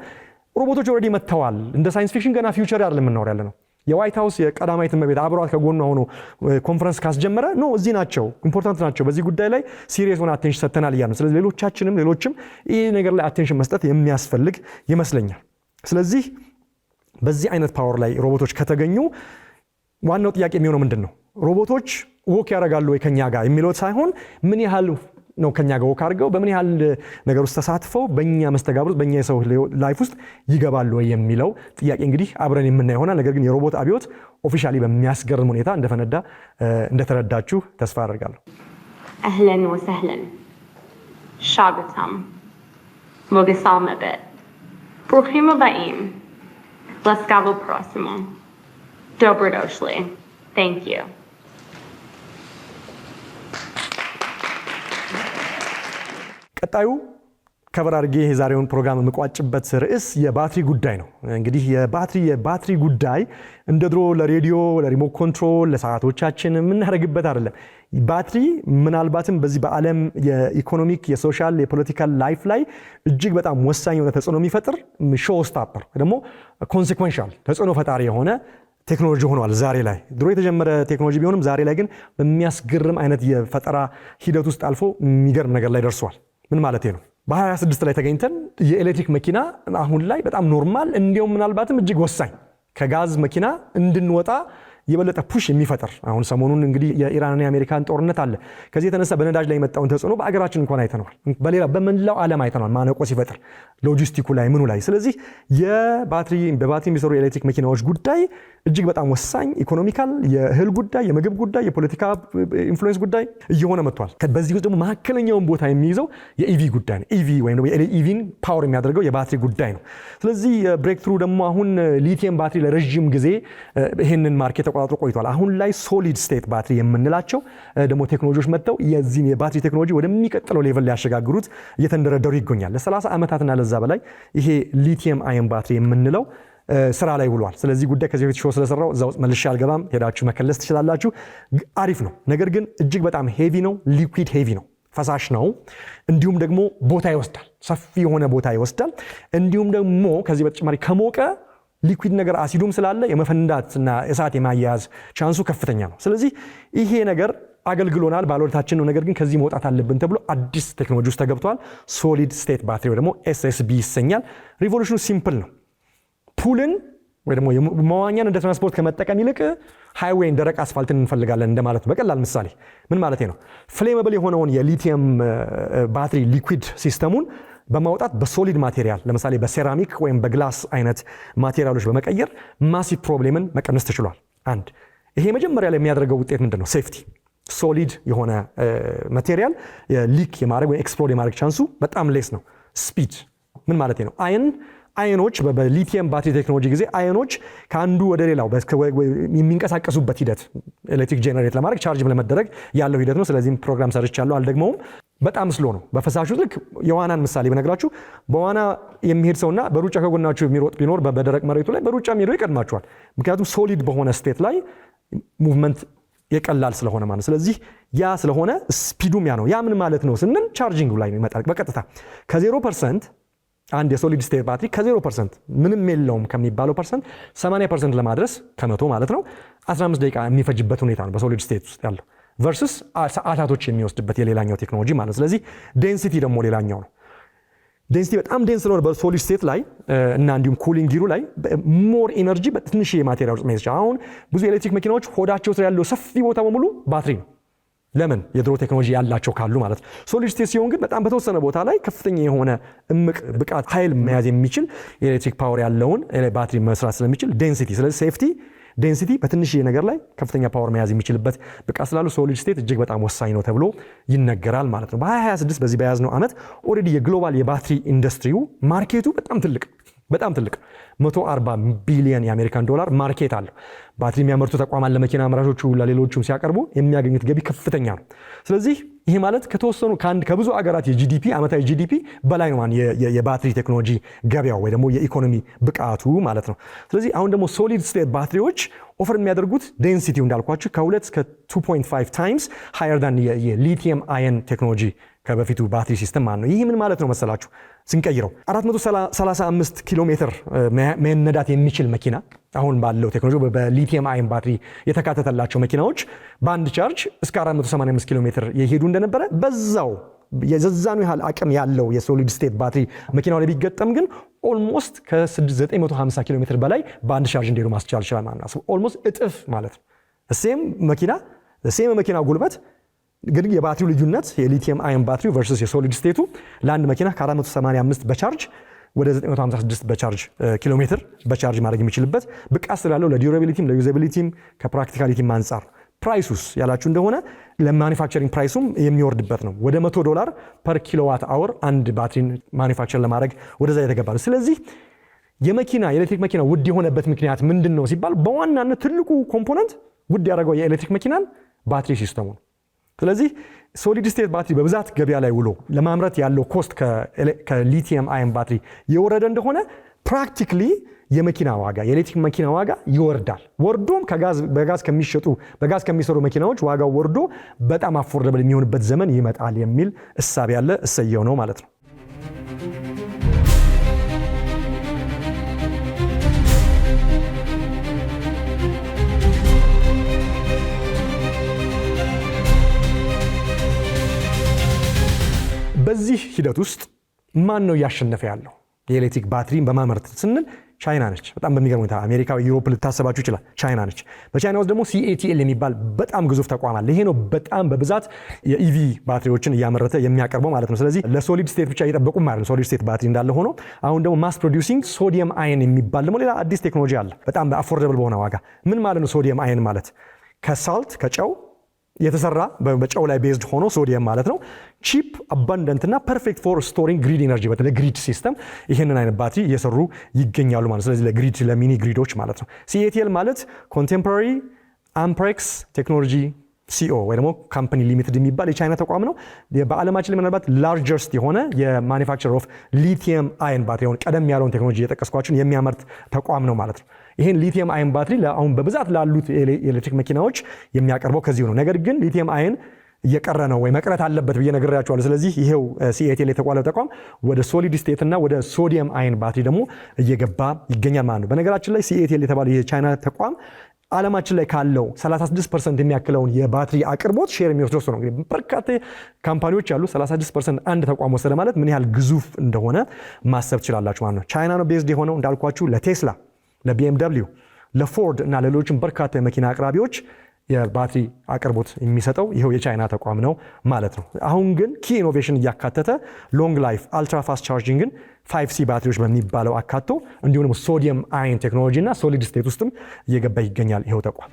ሮቦቶች ኦልሬዲ መጥተዋል። እንደ ሳይንስ ፊክሽን ገና ፊውቸር አይደለም የምናወራ ያለ ነው። የዋይት ሃውስ የቀዳማዊት እመቤት አብሯት ከጎኗ ሆኖ ኮንፈረንስ ካስጀመረ ነው እዚህ ናቸው፣ ኢምፖርታንት ናቸው፣ በዚህ ጉዳይ ላይ ሲሪየስ ሆነ አቴንሽን ሰጥተናል እያሉ ነው። ስለዚህ ሌሎችም ይህ ነገር ላይ አቴንሽን መስጠት የሚያስፈልግ ይመስለኛል። ስለዚህ በዚህ አይነት ፓወር ላይ ሮቦቶች ከተገኙ ዋናው ጥያቄ የሚሆነው ምንድን ነው? ሮቦቶች ወክ ያደርጋሉ ወይ ከኛ ጋር የሚለው ሳይሆን ምን ያህል ነው ከኛ ጋር ወክ አድርገው በምን ያህል ነገር ውስጥ ተሳትፈው በእኛ መስተጋብር ውስጥ በእኛ የሰው ላይፍ ውስጥ ይገባሉ የሚለው ጥያቄ እንግዲህ አብረን የምናየው ይሆናል። ነገር ግን የሮቦት አብዮት ኦፊሻሊ በሚያስገርም ሁኔታ እንደፈነዳ እንደተረዳችሁ ተስፋ አደርጋለሁ። أهلاً وسهلاً شاغتام وقصال مبت بروحيم وبايم لسكابو بروسيمو Dobrodošli. Thank you. ቀጣዩ ከበር አድርጌ የዛሬውን ፕሮግራም የምቋጭበት ርዕስ የባትሪ ጉዳይ ነው። እንግዲህ የባትሪ ጉዳይ እንደ ድሮ ለሬዲዮ ለሪሞት ኮንትሮል ለሰዓቶቻችን የምናደርግበት አይደለም። ባትሪ ምናልባትም በዚህ በዓለም የኢኮኖሚክ የሶሻል የፖለቲካል ላይፍ ላይ እጅግ በጣም ወሳኝ የሆነ ተጽዕኖ የሚፈጥር ሾው ስታፐር ደግሞ ኮንሲኩዌንሻል ተጽዕኖ ፈጣሪ የሆነ ቴክኖሎጂ ሆኗል። ዛሬ ላይ ድሮ የተጀመረ ቴክኖሎጂ ቢሆንም ዛሬ ላይ ግን በሚያስገርም አይነት የፈጠራ ሂደት ውስጥ አልፎ የሚገርም ነገር ላይ ደርሷል። ምን ማለት ነው? በ2026 ላይ ተገኝተን የኤሌክትሪክ መኪና አሁን ላይ በጣም ኖርማል እንዲያውም ምናልባትም እጅግ ወሳኝ ከጋዝ መኪና እንድንወጣ የበለጠ ፑሽ የሚፈጥር አሁን ሰሞኑን እንግዲህ የኢራንና የአሜሪካን ጦርነት አለ። ከዚህ የተነሳ በነዳጅ ላይ የመጣውን ተጽዕኖ በአገራችን እንኳን አይተናል። በሌላ በመላው ዓለም አይተናል። ማነቆ ሲፈጥር ሎጂስቲኩ ላይ ምኑ ላይ። ስለዚህ በባትሪ የሚሰሩ የኤሌክትሪክ መኪናዎች ጉዳይ እጅግ በጣም ወሳኝ ኢኮኖሚካል፣ የእህል ጉዳይ፣ የምግብ ጉዳይ፣ የፖለቲካ ኢንፍሉዌንስ ጉዳይ እየሆነ መጥቷል። በዚህ ውስጥ ደግሞ መካከለኛውን ቦታ የሚይዘው የኢቪ ጉዳይ ነው። ኢቪ ወይም ደግሞ ኢቪን ፓወር የሚያደርገው የባትሪ ጉዳይ ነው። ስለዚህ ብሬክ ትሩ ደግሞ አሁን ሊቲየም ባትሪ ለረጅም ጊዜ ይህንን ማርኬት ተቆጣጥሮ ቆይቷል። አሁን ላይ ሶሊድ ስቴት ባትሪ የምንላቸው ደግሞ ቴክኖሎጂዎች መጥተው የዚህን የባትሪ ቴክኖሎጂ ወደሚቀጥለው ሌቭል ሊያሸጋግሩት እየተንደረደሩ ይገኛል። ለ30 ዓመታትና ለዛ በላይ ይሄ ሊቲየም አየን ባትሪ የምንለው ስራ ላይ ውሏል። ስለዚህ ጉዳይ ከዚህ በፊት ሾው ስለሰራው እዛው መልሼ አልገባም፣ ሄዳችሁ መከለስ ትችላላችሁ። አሪፍ ነው። ነገር ግን እጅግ በጣም ሄቪ ነው። ሊኩዊድ ሄቪ ነው፣ ፈሳሽ ነው። እንዲሁም ደግሞ ቦታ ይወስዳል፣ ሰፊ የሆነ ቦታ ይወስዳል። እንዲሁም ደግሞ ከዚህ በተጨማሪ ከሞቀ ሊኩዊድ ነገር አሲዱም ስላለ የመፈንዳትና እሳት የማያያዝ ቻንሱ ከፍተኛ ነው። ስለዚህ ይሄ ነገር አገልግሎናል፣ ባለውለታችን ነው። ነገር ግን ከዚህ መውጣት አለብን ተብሎ አዲስ ቴክኖሎጂ ውስጥ ተገብቷል። ሶሊድ ስቴት ባትሪ ወይ ደግሞ ኤስኤስቢ ይሰኛል። ሪቮሉሽኑ ሲምፕል ነው። ፑልን ወይ ደግሞ መዋኛን እንደ ትራንስፖርት ከመጠቀም ይልቅ ሃይዌይን ደረቅ አስፋልትን እንፈልጋለን እንደማለት ነው። በቀላል ምሳሌ ምን ማለት ነው? ፍሌመብል የሆነውን የሊቲየም ባትሪ ሊኩዊድ ሲስተሙን በማውጣት በሶሊድ ማቴሪያል ለምሳሌ በሴራሚክ ወይም በግላስ አይነት ማቴሪያሎች በመቀየር ማሲቭ ፕሮብሌምን መቀነስ ተችሏል። አንድ ይሄ መጀመሪያ ላይ የሚያደርገው ውጤት ምንድነው? ሴፍቲ። ሶሊድ የሆነ ማቴሪያል ሊክ የማድረግ ወይ ኤክስፕሎድ የማድረግ ቻንሱ በጣም ሌስ ነው። ስፒድ ምን ማለት ነው? አየኖች በሊቲየም ባትሪ ቴክኖሎጂ ጊዜ አየኖች ከአንዱ ወደ ሌላው የሚንቀሳቀሱበት ሂደት ኤሌክትሪክ ጄነሬት ለማድረግ ቻርጅ ለመደረግ ያለው ሂደት ነው። ስለዚህም ፕሮግራም ሰርቻለሁ፣ አልደግመውም። በጣም ስሎ ነው። በፈሳሹ ልክ የዋናን ምሳሌ በነግራችሁ በዋና የሚሄድ ሰውና በሩጫ ከጎናችሁ የሚሮጥ ቢኖር በደረቅ መሬቱ ላይ በሩጫ የሚሄደው ይቀድማችኋል። ምክንያቱም ሶሊድ በሆነ ስቴት ላይ ሙቭመንት የቀላል ስለሆነ ማለት። ስለዚህ ያ ስለሆነ ስፒዱም ያ ነው። ያ ምን ማለት ነው ስንል ቻርጂንግ ላይ ይመጣል በቀጥታ ከ0% አንድ የሶሊድ ስቴት ባትሪ ከ0% ምንም የለውም ከሚባለው ፐርሰንት 80% ለማድረስ ከመቶ ማለት ነው 15 ደቂቃ የሚፈጅበት ሁኔታ ነው በሶሊድ ስቴት ውስጥ ያለው ቨርሰስ ሰዓታቶች የሚወስድበት የሌላኛው ቴክኖሎጂ ማለት። ስለዚህ ዴንሲቲ ደግሞ ሌላኛው ነው። ዴንሲቲ በጣም ዴንስ ስለሆነ በሶሊድ ስቴት ላይ እና እንዲሁም ኩሊንግ ጊሩ ላይ ሞር ኢነርጂ በትንሽ የማቴሪያል ውስጥ መሄድ ይችላል። አሁን ብዙ የኤሌክትሪክ መኪናዎች ሆዳቸው ስለ ያለው ሰፊ ቦታ በሙሉ ባትሪ ነው። ለምን? የድሮ ቴክኖሎጂ ያላቸው ካሉ ማለት ነው። ሶሊድ ስቴት ሲሆን ግን በጣም በተወሰነ ቦታ ላይ ከፍተኛ የሆነ እምቅ ብቃት ኃይል መያዝ የሚችል የኤሌክትሪክ ፓወር ያለውን ባትሪ መስራት ስለሚችል ዴንሲቲ፣ ስለዚህ ሴፍቲ ዴንሲቲ በትንሽ ነገር ላይ ከፍተኛ ፓወር መያዝ የሚችልበት ብቃት ስላለው ሶሊድ ስቴት እጅግ በጣም ወሳኝ ነው ተብሎ ይነገራል ማለት ነው። በ2026 በዚህ በያዝነው ዓመት ኦልሬዲ የግሎባል የባትሪ ኢንዱስትሪው ማርኬቱ በጣም ትልቅ 140 ቢሊዮን የአሜሪካን ዶላር ማርኬት አለው። ባትሪ የሚያመርቱ ተቋማት ለመኪና አምራቾቹ ለሌሎቹም ሲያቀርቡ የሚያገኙት ገቢ ከፍተኛ ነው። ስለዚህ ይሄ ማለት ከተወሰኑ ከብዙ አገራት የጂዲፒ ዓመታዊ ጂዲፒ በላይ ነው የባትሪ ቴክኖሎጂ ገበያው ወይ ደግሞ የኢኮኖሚ ብቃቱ ማለት ነው። ስለዚህ አሁን ደግሞ ሶሊድ ስቴት ባትሪዎች ኦፈር የሚያደርጉት ዴንሲቲው እንዳልኳችሁ ከ2 እስከ 2.5 ታይምስ ሃየር ዳን የሊቲየም አየን ቴክኖሎጂ ከበፊቱ ባትሪ ሲስተም ማለት ነው። ይህ ምን ማለት ነው መሰላችሁ? ስንቀይረው 435 ኪሎ ሜትር መነዳት የሚችል መኪና አሁን ባለው ቴክኖሎጂ በሊቲየም አየን ባትሪ የተካተተላቸው መኪናዎች በአንድ ቻርጅ እስከ 485 ኪሎ ሜትር የሄዱ እንደነበረ በዛው የዘዛኑ ያህል አቅም ያለው የሶሊድ ስቴት ባትሪ መኪናው ላይ ቢገጠም ግን ኦልሞስት ከ950 ኪሎ ሜትር በላይ በአንድ ቻርጅ እንዲሄዱ ማስቻል ይችላል ማለት ነው። ኦልሞስት እጥፍ ማለት ነው። ሴም መኪና ጉልበት ግን የባትሪው ልዩነት የሊቲየም አየን ባትሪው ቨርሰስ የሶሊድ ስቴቱ ለአንድ መኪና ከ485 በቻርጅ ወደ 956 በቻርጅ ኪሎ ሜትር በቻርጅ ማድረግ የሚችልበት ብቃት ስላለው ለዲዩራቢሊቲም ለዩዛቢሊቲም ከፕራክቲካሊቲም አንጻር ፕራይሱስ ያላችሁ እንደሆነ ለማኒፋክቸሪንግ ፕራይሱም የሚወርድበት ነው። ወደ $100 ፐር ኪሎዋት አወር አንድ ባትሪን ማኒፋክቸር ለማድረግ ወደዛ የተገባ ነው። ስለዚህ የኤሌክትሪክ መኪና ውድ የሆነበት ምክንያት ምንድን ነው ሲባል በዋናነት ትልቁ ኮምፖነንት ውድ ያደረገው የኤሌክትሪክ መኪናን ባትሪ ሲስተሙ ነው። ስለዚህ ሶሊድ ስቴት ባትሪ በብዛት ገበያ ላይ ውሎ ለማምረት ያለው ኮስት ከሊቲየም አየን ባትሪ የወረደ እንደሆነ ፕራክቲካሊ የመኪና ዋጋ የኤሌክትሪክ መኪና ዋጋ ይወርዳል። ወርዶም በጋዝ ከሚሰሩ መኪናዎች ዋጋው ወርዶ በጣም አፎርደብል የሚሆንበት ዘመን ይመጣል የሚል እሳቤ ያለ እሰየው ነው ማለት ነው። በዚህ ሂደት ውስጥ ማን ነው እያሸነፈ ያለው? የኤሌክትሪክ ባትሪን በማምረት ስንል ቻይና ነች። በጣም በሚገርም ሁኔታ አሜሪካ፣ ዩሮፕ ልታሰባችሁ ይችላል። ቻይና ነች። በቻይና ውስጥ ደግሞ CATL የሚባል በጣም ግዙፍ ተቋም አለ። ይሄ ነው በጣም በብዛት የኢቪ ባትሪዎችን እያመረተ የሚያቀርበው ማለት ነው። ስለዚህ ለሶሊድ ስቴት ብቻ እየጠበቁም ማለት ነው። ሶሊድ ስቴት ባትሪ እንዳለ ሆኖ አሁን ደግሞ ማስ ፕሮዲዩሲንግ ሶዲየም አየን የሚባል ደግሞ ሌላ አዲስ ቴክኖሎጂ አለ፣ በጣም አፎርደብል በሆነ ዋጋ። ምን ማለት ነው ሶዲየም አየን ማለት? ከሳልት ከጨው የተሰራ በጨው ላይ ቤዝድ ሆኖ ሶዲየም ማለት ነው። ቺፕ አባንደንት እና ፐርፌክት ፎር ስቶሪንግ ግሪድ ኢነርጂ በተለይ ግሪድ ሲስተም ይህንን አይነት ባትሪ እየሰሩ ይገኛሉ ማለት። ስለዚህ ለግሪድ ለሚኒ ግሪዶች ማለት ነው። CATL ማለት ኮንቴምፖራሪ አምፕሬክስ ቴክኖሎጂ CO ወይ ደግሞ ካምፓኒ ሊሚትድ የሚባል የቻይና ተቋም ነው። በዓለማችን ላይ ምናልባት ላርጀስት የሆነ የማኒፋክቸር ኦፍ ሊቲየም አየን ባትሪ ቀደም ያለውን ቴክኖሎጂ የጠቀስኳችሁን የሚያመርት ተቋም ነው ማለት ነው። ይህን ሊቲየም አየን ባትሪ አሁን በብዛት ላሉት የኤሌክትሪክ መኪናዎች የሚያቀርበው ከዚሁ ነው። ነገር ግን ሊቲየም አየን እየቀረ ነው ወይ መቅረት አለበት ብዬ ነግሬያችኋለሁ። ስለዚህ ይሄው CATL የተቋለ ተቋም ወደ ሶሊድ ስቴት እና ወደ ሶዲየም አየን ባትሪ ደግሞ እየገባ ይገኛል ማለት ነው። በነገራችን ላይ CATL የተባለ የቻይና ተቋም ዓለማችን ላይ ካለው 36% የሚያክለውን የባትሪ አቅርቦት ሼር የሚወስደው ነው። እንግዲህ በርካታ ካምፓኒዎች ያሉ 36% አንድ ተቋም ወሰደ ማለት ምን ያህል ግዙፍ እንደሆነ ማሰብ ትችላላችሁ ማለት ነው። ቻይና ነው ቤዝድ የሆነው እንዳልኳችሁ ለቴስላ፣ ለBMW፣ ለፎርድ እና ለሌሎችም በርካታ የመኪና አቅራቢዎች የባትሪ አቅርቦት የሚሰጠው ይሄው የቻይና ተቋም ነው ማለት ነው። አሁን ግን ኪ ኢኖቬሽን እያካተተ ሎንግ ላይፍ አልትራ ፋስት ቻርጂንግን 5C ባትሪዎች በሚባለው አካቶ እንዲሁም ሶዲየም አየን ቴክኖሎጂ እና ሶሊድ ስቴት ውስጥም እየገባ ይገኛል ይሄው ተቋም።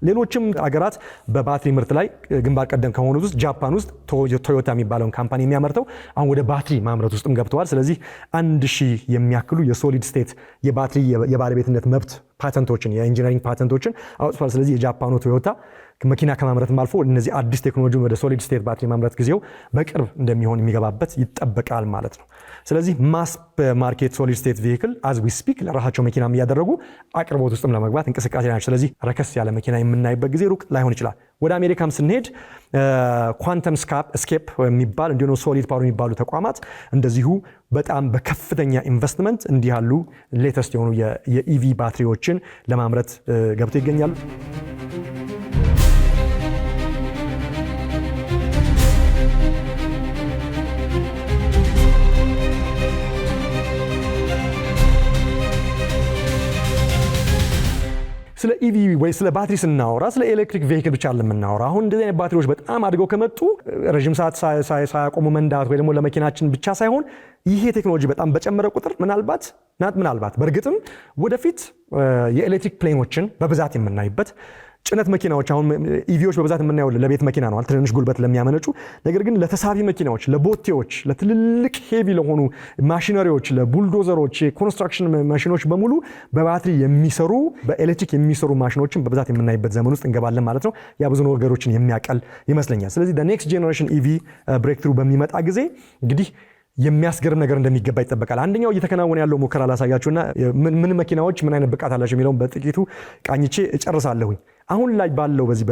ሌሎችም አገራት በባትሪ ምርት ላይ ግንባር ቀደም ከሆኑት ውስጥ ጃፓን ውስጥ ቶዮታ የሚባለውን ካምፓኒ የሚያመርተው አሁን ወደ ባትሪ ማምረት ውስጥም ገብተዋል። ስለዚህ 1000 የሚያክሉ የሶሊድ ስቴት የባትሪ የባለቤትነት መብት ፓተንቶችን የኢንጂነሪንግ ፓተንቶችን አውጥቷል። ስለዚህ የጃፓኑ ቶዮታ መኪና ከማምረትም አልፎ እነዚህ አዲስ ቴክኖሎጂን ወደ ሶሊድ ስቴት ባትሪ ማምረት ጊዜው በቅርብ እንደሚሆን የሚገባበት ይጠበቃል ማለት ነው። ስለዚህ ማስ ማርኬት ሶሊድ ስቴት ቬሂክል አዝ ዊ ስፒክ ለራሳቸው መኪናም እያደረጉ አቅርቦት ውስጥም ለመግባት እንቅስቃሴ ናቸው። ስለዚህ ረከስ ያለ መኪና የምናይበት ጊዜ ሩቅ ላይሆን ይችላል። ወደ አሜሪካም ስንሄድ ኳንተም ስኬፕ የሚባል እንዲሁ ሶሊድ ፓወር የሚባሉ ተቋማት እንደዚሁ በጣም በከፍተኛ ኢንቨስትመንት እንዲህ ያሉ ሌተስት የሆኑ የኢቪ ባትሪዎችን ለማምረት ገብተው ይገኛሉ። ስለ ኢቪ ወይ ስለ ባትሪ ስናወራ ስለ ኤሌክትሪክ ቬሂክል ብቻ ለምናወራ አሁን እንደዚህ አይነት ባትሪዎች በጣም አድገው ከመጡ ረጅም ሰዓት ሳያቆሙ መንዳት ወይ ደግሞ ለመኪናችን ብቻ ሳይሆን ይሄ ቴክኖሎጂ በጣም በጨመረ ቁጥር ምናልባት በእርግጥም ወደፊት የኤሌክትሪክ ፕሌኖችን በብዛት የምናይበት ጭነት መኪናዎች አሁን ኢቪዎች በብዛት የምናየው ለቤት መኪና ነው ትንንሽ ጉልበት ለሚያመነጩ። ነገር ግን ለተሳቢ መኪናዎች፣ ለቦቴዎች፣ ለትልልቅ ሄቪ ለሆኑ ማሽነሪዎች፣ ለቡልዶዘሮች፣ ኮንስትራክሽን ማሽኖች በሙሉ በባትሪ የሚሰሩ በኤሌክትሪክ የሚሰሩ ማሽኖችን በብዛት የምናይበት ዘመን ውስጥ እንገባለን ማለት ነው። ያ ብዙ ነገሮችን የሚያቀል ይመስለኛል። ስለዚህ ኔክስት ጄኔሬሽን ኢቪ ብሬክትሩ በሚመጣ ጊዜ እንግዲህ የሚያስገርም ነገር እንደሚገባ ይጠበቃል። አንደኛው እየተከናወነ ያለው ሙከራ ላሳያችሁና ምን መኪናዎች ምን አይነት ብቃት አላቸው የሚለውን በጥቂቱ ቃኝቼ እጨርሳለሁኝ። አሁን ላይ ባለው በዚህ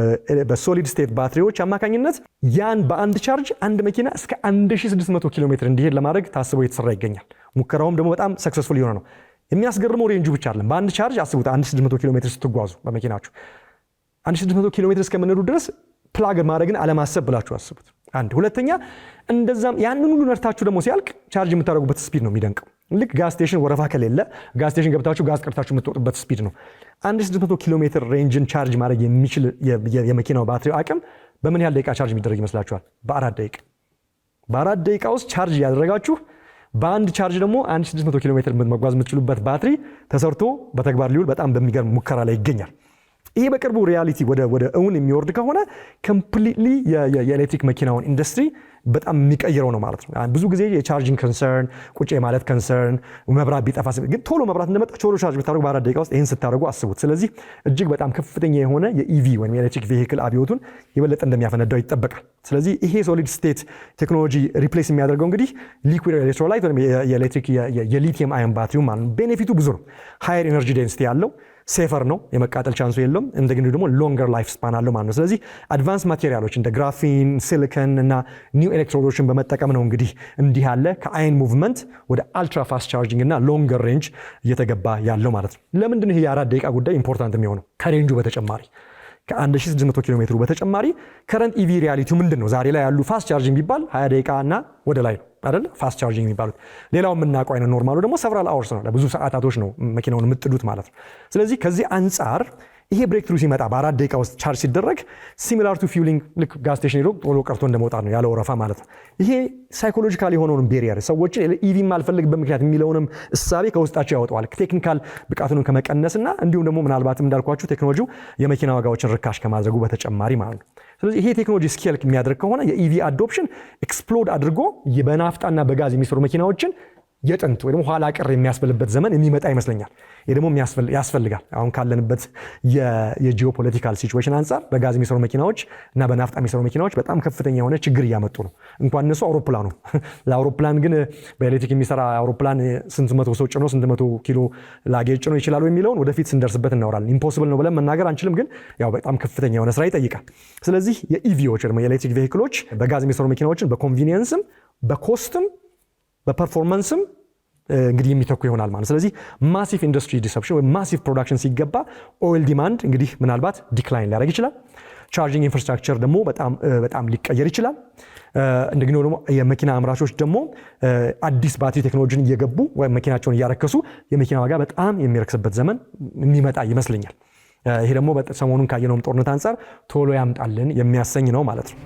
በሶሊድ ስቴት ባትሪዎች አማካኝነት ያን በአንድ ቻርጅ አንድ መኪና እስከ 1600 ኪሎ ሜትር እንዲሄድ ለማድረግ ታስቦ የተሰራ ይገኛል። ሙከራውም ደግሞ በጣም ሰክሰስፉል የሆነ ነው። የሚያስገርመው ሬንጁ ብቻ አይደለም። በአንድ ቻርጅ አስቡት 1600 ኪሎ ሜትር ስትጓዙ በመኪናችሁ 1600 ኪሎ ሜትር እስከምንሄዱ ድረስ ፕላግ ማድረግን አለማሰብ ብላችሁ አስቡት። አንድ ሁለተኛ እንደዛም ያንን ሁሉ ነርታችሁ ደግሞ ሲያልቅ ቻርጅ የምታደርጉበት ስፒድ ነው የሚደንቀው። ልክ ጋዝ ስቴሽን ወረፋ ከሌለ ጋዝ ስቴሽን ገብታችሁ ጋዝ ቀርታችሁ የምትወጡበት ስፒድ ነው። 1600 ኪሎ ሜትር ሬንጅን ቻርጅ ማድረግ የሚችል የመኪናው ባትሪ አቅም በምን ያህል ደቂቃ ቻርጅ የሚደረግ ይመስላችኋል? በ4 ደቂቃ። በ4 ደቂቃ ውስጥ ቻርጅ ያደረጋችሁ በአንድ ቻርጅ ደግሞ 1600 ኪሎ ሜትር መጓዝ የምትችሉበት ባትሪ ተሰርቶ በተግባር ሊውል በጣም በሚገርም ሙከራ ላይ ይገኛል። ይሄ በቅርቡ ሪያሊቲ ወደ እውን የሚወርድ ከሆነ ኮምፕሊትሊ የኤሌክትሪክ መኪናውን ኢንዱስትሪ በጣም የሚቀይረው ነው ማለት ነው። ብዙ ጊዜ የቻርጂንግ ኮንሰርን ቁጭ ማለት ኮንሰርን መብራት ቢጠፋ ግን ቶሎ መብራት እንደመጣ ቶሎ ቻርጅ ብታደርጉ በ4 ደቂቃ ውስጥ ይህን ስታደርጉ አስቡት። ስለዚህ እጅግ በጣም ከፍተኛ የሆነ የኢቪ ወይም የኤሌክትሪክ ቬሂክል አብዮቱን የበለጠ እንደሚያፈነዳው ይጠበቃል። ስለዚህ ይሄ ሶሊድ ስቴት ቴክኖሎጂ ሪፕሌስ የሚያደርገው እንግዲህ ሊኩዊድ ኤሌክትሮላይት ወይም የኤሌክትሪክ የሊቲየም አየን ባትሪው ማለት ነው። ቤኔፊቱ ብዙ ነው። ሃየር ኤነርጂ ዴንሲቲ ያለው ሴፈር ነው፣ የመቃጠል ቻንሱ የለውም። እንደገና ደግሞ ሎንገር ላይፍ ስፓን አለው ማለት ነው። ስለዚህ አድቫንስ ማቴሪያሎች እንደ ግራፊን፣ ሲሊከን እና ኒው ኤሌክትሮዶችን በመጠቀም ነው እንግዲህ እንዲህ ያለ ከአየን ሙቭመንት ወደ አልትራ ፋስት ቻርጂንግ እና ሎንገር ሬንጅ እየተገባ ያለው ማለት ነው። ለምንድን ነው ይሄ የ4 ደቂቃ ጉዳይ ኢምፖርታንት የሚሆነው? ከሬንጁ በተጨማሪ ከ1600 ኪሎ ሜትሩ በተጨማሪ ከረንት ኢቪ ሪያሊቲው ምንድን ነው? ዛሬ ላይ ያሉ ፋስት ቻርጂንግ ቢባል 20 ደቂቃ እና ወደ ላይ ነው አይደል? ፋስት ቻርጂንግ የሚባሉት። ሌላው የምናውቀው አይነት ኖርማሉ ደግሞ ሰቨራል አወርስ ነው፣ ለብዙ ሰዓታቶች ነው መኪናውን የምትጥዱት ማለት ነው። ስለዚህ ከዚህ አንጻር ይሄ ብሬክ ትሩ ሲመጣ በ4 ደቂቃ ውስጥ ቻርጅ ሲደረግ ሲሚላር ቱ ፊውሊንግ ልክ ጋዝ ስቴሽን ሄዶ ቶሎ ቀርቶ እንደመውጣት ነው ያለ ወረፋ ማለት ነው። ይሄ ሳይኮሎጂካል የሆነውን ቤሪየር ሰዎችን ኢቪ ማልፈልግበት ምክንያት የሚለውንም እሳቤ ከውስጣቸው ያወጣዋል። ቴክኒካል ብቃቱን ከመቀነስና እንዲሁም ደግሞ ምናልባትም እንዳልኳችሁ ቴክኖሎጂው የመኪና ዋጋዎችን ርካሽ ከማድረጉ በተጨማሪ ማለት ነው። ስለዚህ ይሄ ቴክኖሎጂ ስኬል የሚያደርግ ከሆነ የኢቪ አዶፕሽን ኤክስፕሎድ አድርጎ በናፍጣና በጋዝ የሚሰሩ መኪናዎችን የጥንት ወይ ደግሞ ኋላ ቀር የሚያስፈልበት ዘመን የሚመጣ ይመስለኛል። ይሄ ደግሞ ያስፈልጋል። አሁን ካለንበት የጂኦፖለቲካል ሲቹዌሽን አንጻር በጋዝ የሚሰሩ መኪናዎች እና በናፍጣ የሚሰሩ መኪናዎች በጣም ከፍተኛ የሆነ ችግር እያመጡ ነው። እንኳን እነሱ አውሮፕላኑ ለአውሮፕላን ግን በኤሌክትሪክ የሚሰራ አውሮፕላን ስንት መቶ ሰው ጭኖ ስንት መቶ ኪሎ ላጌጅ ጭኖ ይችላሉ የሚለውን ወደፊት ስንደርስበት እናወራለን። ኢምፖሲብል ነው ብለን መናገር አንችልም፣ ግን ያው በጣም ከፍተኛ የሆነ ስራ ይጠይቃል። ስለዚህ የኢቪዎች ደግሞ የኤሌክትሪክ ቬሂክሎች በጋዝ የሚሰሩ መኪናዎችን በኮንቪኒየንስም በኮስትም በፐርፎርማንስም እንግዲህ የሚተኩ ይሆናል ማለት። ስለዚህ ማሲቭ ኢንዱስትሪ ዲሰፕሽን ወይ ማሲቭ ፕሮዳክሽን ሲገባ ኦይል ዲማንድ እንግዲህ ምናልባት ዲክላይን ሊያደርግ ይችላል። ቻርጂንግ ኢንፍራስትራክቸር ደግሞ በጣም ሊቀየር ይችላል። እንደገና ደግሞ የመኪና አምራቾች ደግሞ አዲስ ባትሪ ቴክኖሎጂን እየገቡ ወይ መኪናቸውን እያረከሱ የመኪና ዋጋ በጣም የሚረክስበት ዘመን የሚመጣ ይመስለኛል። ይሄ ደግሞ ሰሞኑን ካየነውም ጦርነት አንጻር ቶሎ ያምጣልን የሚያሰኝ ነው ማለት ነው።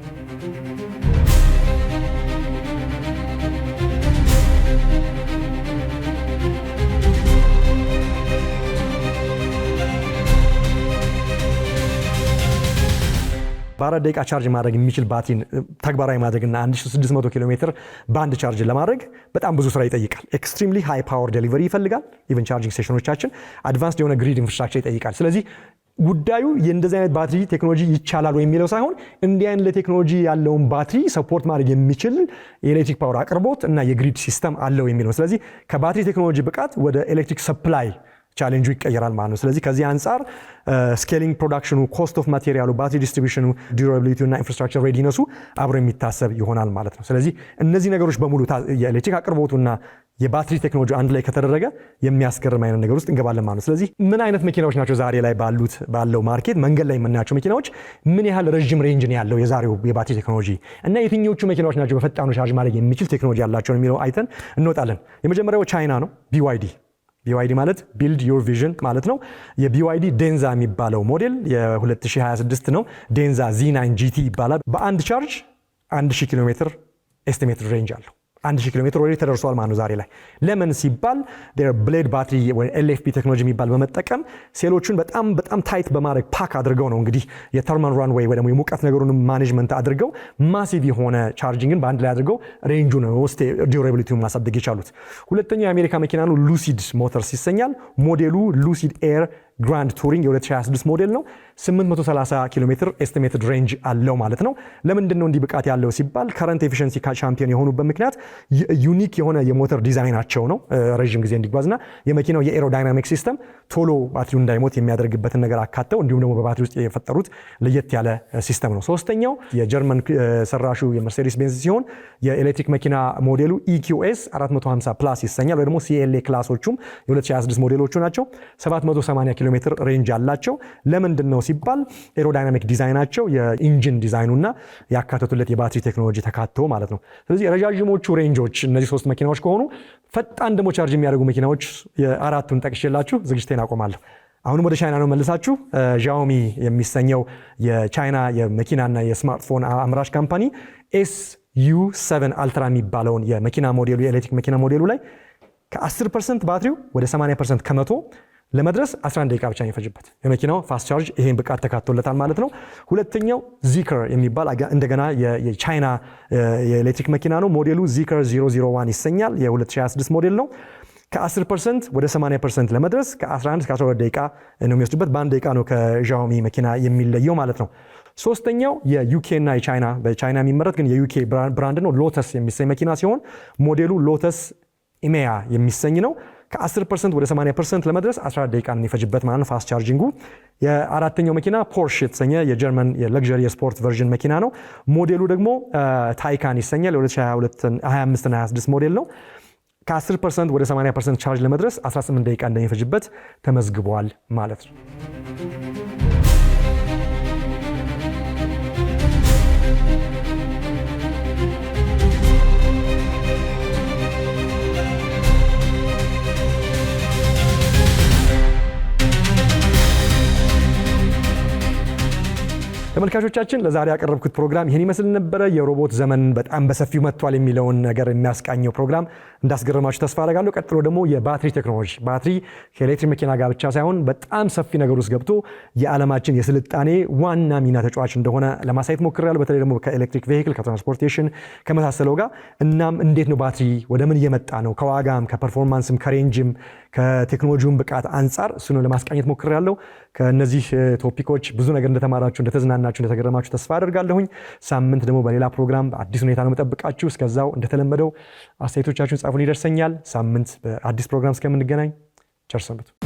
በ4 ደቂቃ ቻርጅ ማድረግ የሚችል ባትሪን ተግባራዊ ማድረግና 1600 ኪሎ ሜትር በአንድ ቻርጅ ለማድረግ በጣም ብዙ ስራ ይጠይቃል። ኤክስትሪምሊ ሃይ ፓወር ዴሊቨሪ ይፈልጋል። ኢቨን ቻርጂንግ ስቴሽኖቻችን አድቫንስድ የሆነ ግሪድ ኢንፍራስትራክቸር ይጠይቃል። ስለዚህ ጉዳዩ የእንደዚህ አይነት ባትሪ ቴክኖሎጂ ይቻላል ወይ የሚለው ሳይሆን እንዲህ አይነት ለቴክኖሎጂ ያለውን ባትሪ ሰፖርት ማድረግ የሚችል የኤሌክትሪክ ፓወር አቅርቦት እና የግሪድ ሲስተም አለው የሚለው። ስለዚህ ከባትሪ ቴክኖሎጂ ብቃት ወደ ኤሌክትሪክ ሰፕላይ ቻሌንጁ ይቀየራል ማለት ነው። ስለዚህ ከዚህ አንጻር ስኬሊንግ ፕሮዳክሽኑ፣ ኮስት ኦፍ ማቴሪያሉ፣ ባትሪ ዲስትሪቢዩሽኑ፣ ዱራቢሊቲው እና ኢንፍራስትራክቸር ሬዲነሱ አብሮ የሚታሰብ ይሆናል ማለት ነው። ስለዚህ እነዚህ ነገሮች በሙሉ የኤሌክትሪክ አቅርቦቱና የባትሪ ቴክኖሎጂ አንድ ላይ ከተደረገ የሚያስገርም አይነት ነገር ውስጥ እንገባለን ማለት ነው። ስለዚህ ምን አይነት መኪናዎች ናቸው ዛሬ ላይ ባለው ማርኬት መንገድ ላይ የምናያቸው መኪናዎች ምን ያህል ረዥም ሬንጅ ነው ያለው የዛሬው የባትሪ ቴክኖሎጂ እና የትኞቹ መኪናዎች ናቸው በፈጣኑ ቻርጅ ማድረግ የሚችል ቴክኖሎጂ ያላቸው የሚለው አይተን እንወጣለን። የመጀመሪያው ቻይና ነው። BYD ማለት ቢልድ ዮር ቪዥን ማለት ነው። የBYD ዴንዛ የሚባለው ሞዴል የ2026 ነው። ዴንዛ Z9 GT ይባላል። በአንድ ቻርጅ 1000 ኪሎ ሜትር ኤስቲሜትድ ሬንጅ አለው። 1000 ኪሎ ሜትር ወደ ተደርሷል ማለት ነው ዛሬ ላይ። ለምን ሲባል ብሌድ ባትሪ ወይ LFP ቴክኖሎጂ የሚባል በመጠቀም ሴሎቹን በጣም ታይት በማድረግ ፓክ አድርገው ነው እንግዲህ የተርማል ራንዌይ ወይ ደግሞ የሙቀት ነገሩን ማኔጅመንት አድርገው ማሲቭ የሆነ ቻርጂንግን በአንድ ላይ አድርገው ሬንጁን ዲዩራቢሊቲውን ማሳደግ የቻሉት። ሁለተኛው የአሜሪካ መኪና ነው። ሉሲድ ሞተርስ ይሰኛል። ሞዴሉ ሉሲድ ኤር ግራንድ ቱሪንግ የ2026 ሞዴል ነው። 830 ኪሎ ሜትር ኤስቲሜትድ ሬንጅ አለው ማለት ነው። ለምንድን ነው እንዲህ ብቃት ያለው ሲባል ከረንት ኤፊሽንሲ ቻምፒዮን የሆኑበት ምክንያት ዩኒክ የሆነ የሞተር ዲዛይናቸው ነው። ረዥም ጊዜ እንዲጓዝና የመኪናው የኤሮዳይናሚክ ሲስተም ቶሎ ባትሪው እንዳይሞት የሚያደርግበትን ነገር አካተው እንዲሁም ደግሞ በባትሪ ውስጥ የፈጠሩት ለየት ያለ ሲስተም ነው። ሶስተኛው የጀርመን ሰራሹ የመርሴዲስ ቤንዝ ሲሆን የኤሌክትሪክ መኪና ሞዴሉ EQS 450 ፕላስ ይሰኛል። ወይ ደግሞ CLA ክላሶቹም የ2026 ሞዴሎቹ ናቸው። 780 ኪሎ ሜትር ሬንጅ አላቸው። ለምንድን ነው ሲባል ኤሮዳይናሚክ ዲዛይናቸው የኢንጂን ዲዛይኑና ያካተቱለት የባትሪ ቴክኖሎጂ ተካቶ ማለት ነው። ስለዚህ ረጃጅሞቹ ሬንጆች እነዚህ 3 መኪናዎች ከሆኑ ፈጣን ደግሞ ቻርጅ የሚያደርጉ መኪናዎች የአራቱን ጠቅሼላችሁ ዝግጅቴን አቆማለሁ። አሁንም ወደ ቻይና ነው መልሳችሁ። ዣኦሚ የሚሰኘው የቻይና የመኪናና የስማርትፎን አምራች ካምፓኒ SU7 አልትራ የሚባለውን የመኪና ሞዴሉ የኤሌክትሪክ መኪና ሞዴሉ ላይ ከ10% ባትሪው ወደ 80% ከመቶ ለመድረስ 11 ደቂቃ ብቻ የሚፈጅበት የመኪናው ፋስት ቻርጅ ይሄን ብቃት ተካቶለታል ማለት ነው። ሁለተኛው ዚከር የሚባል እንደገና የቻይና የኤሌክትሪክ መኪና ነው። ሞዴሉ ዚከር 001 ይሰኛል። የ2026 ሞዴል ነው። ከ10% ወደ 80% ለመድረስ ከ11 እስከ 12 ደቂቃ ነው የሚወስድበት። በአንድ ደቂቃ ነው ከዣኦሚ መኪና የሚለየው ማለት ነው። ሶስተኛው የዩኬ እና የቻይና በቻይና የሚመረት ግን የዩኬ ብራንድ ነው። ሎተስ የሚሰኝ መኪና ሲሆን ሞዴሉ ሎተስ ኢሜያ የሚሰኝ ነው። ከ10% ወደ 80% ለመድረስ 14 ደቂቃ የሚፈጅበት ማለት ነው ፋስት ቻርጂንጉ። የአራተኛው መኪና ፖርሽ የተሰኘ የጀርመን የለግዠሪ የስፖርት ቨርዥን መኪና ነው። ሞዴሉ ደግሞ ታይካን ይሰኛል። የ2025 እና 26 ሞዴል ነው። ከ10% ወደ 80% ቻርጅ ለመድረስ 18 ደቂቃ እንደሚፈጅበት ተመዝግቧል ማለት ነው። ተመልካቾቻችን ለዛሬ ያቀረብኩት ፕሮግራም ይሄን ይመስል ነበር። የሮቦት ዘመን በጣም በሰፊው መጥቷል የሚለውን ነገር የሚያስቃኘው ፕሮግራም እንዳስገረማችሁ ተስፋ አደርጋለሁ። ቀጥሎ ደግሞ የባትሪ ቴክኖሎጂ ባትሪ ከኤሌክትሪክ መኪና ጋር ብቻ ሳይሆን በጣም ሰፊ ነገር ውስጥ ገብቶ የዓለማችን የስልጣኔ ዋና ሚና ተጫዋች እንደሆነ ለማሳየት ሞክሬያለሁ። በተለይ ደግሞ ከኤሌክትሪክ ቬሂክል ከትራንስፖርቴሽን ከመሳሰለው ጋር እናም እንዴት ነው ባትሪ ወደ ምን እየመጣ ነው ከዋጋም ከፐርፎርማንስም ከሬንጅም ከቴክኖሎጂውን ብቃት አንጻር እሱን ለማስቃኘት ሞክሬያለሁ። ከነዚህ ቶፒኮች ብዙ ነገር እንደተማራችሁ እንደተዝናናችሁ እንደተገረማችሁ ተስፋ አደርጋለሁኝ። ሳምንት ደግሞ በሌላ ፕሮግራም በአዲስ ሁኔታ ነው መጠብቃችሁ። እስከዛው እንደተለመደው አስተያየቶቻችሁን ጻፉን፣ ይደርሰኛል። ሳምንት በአዲስ ፕሮግራም እስከምንገናኝ ቸር ሰንብቱ።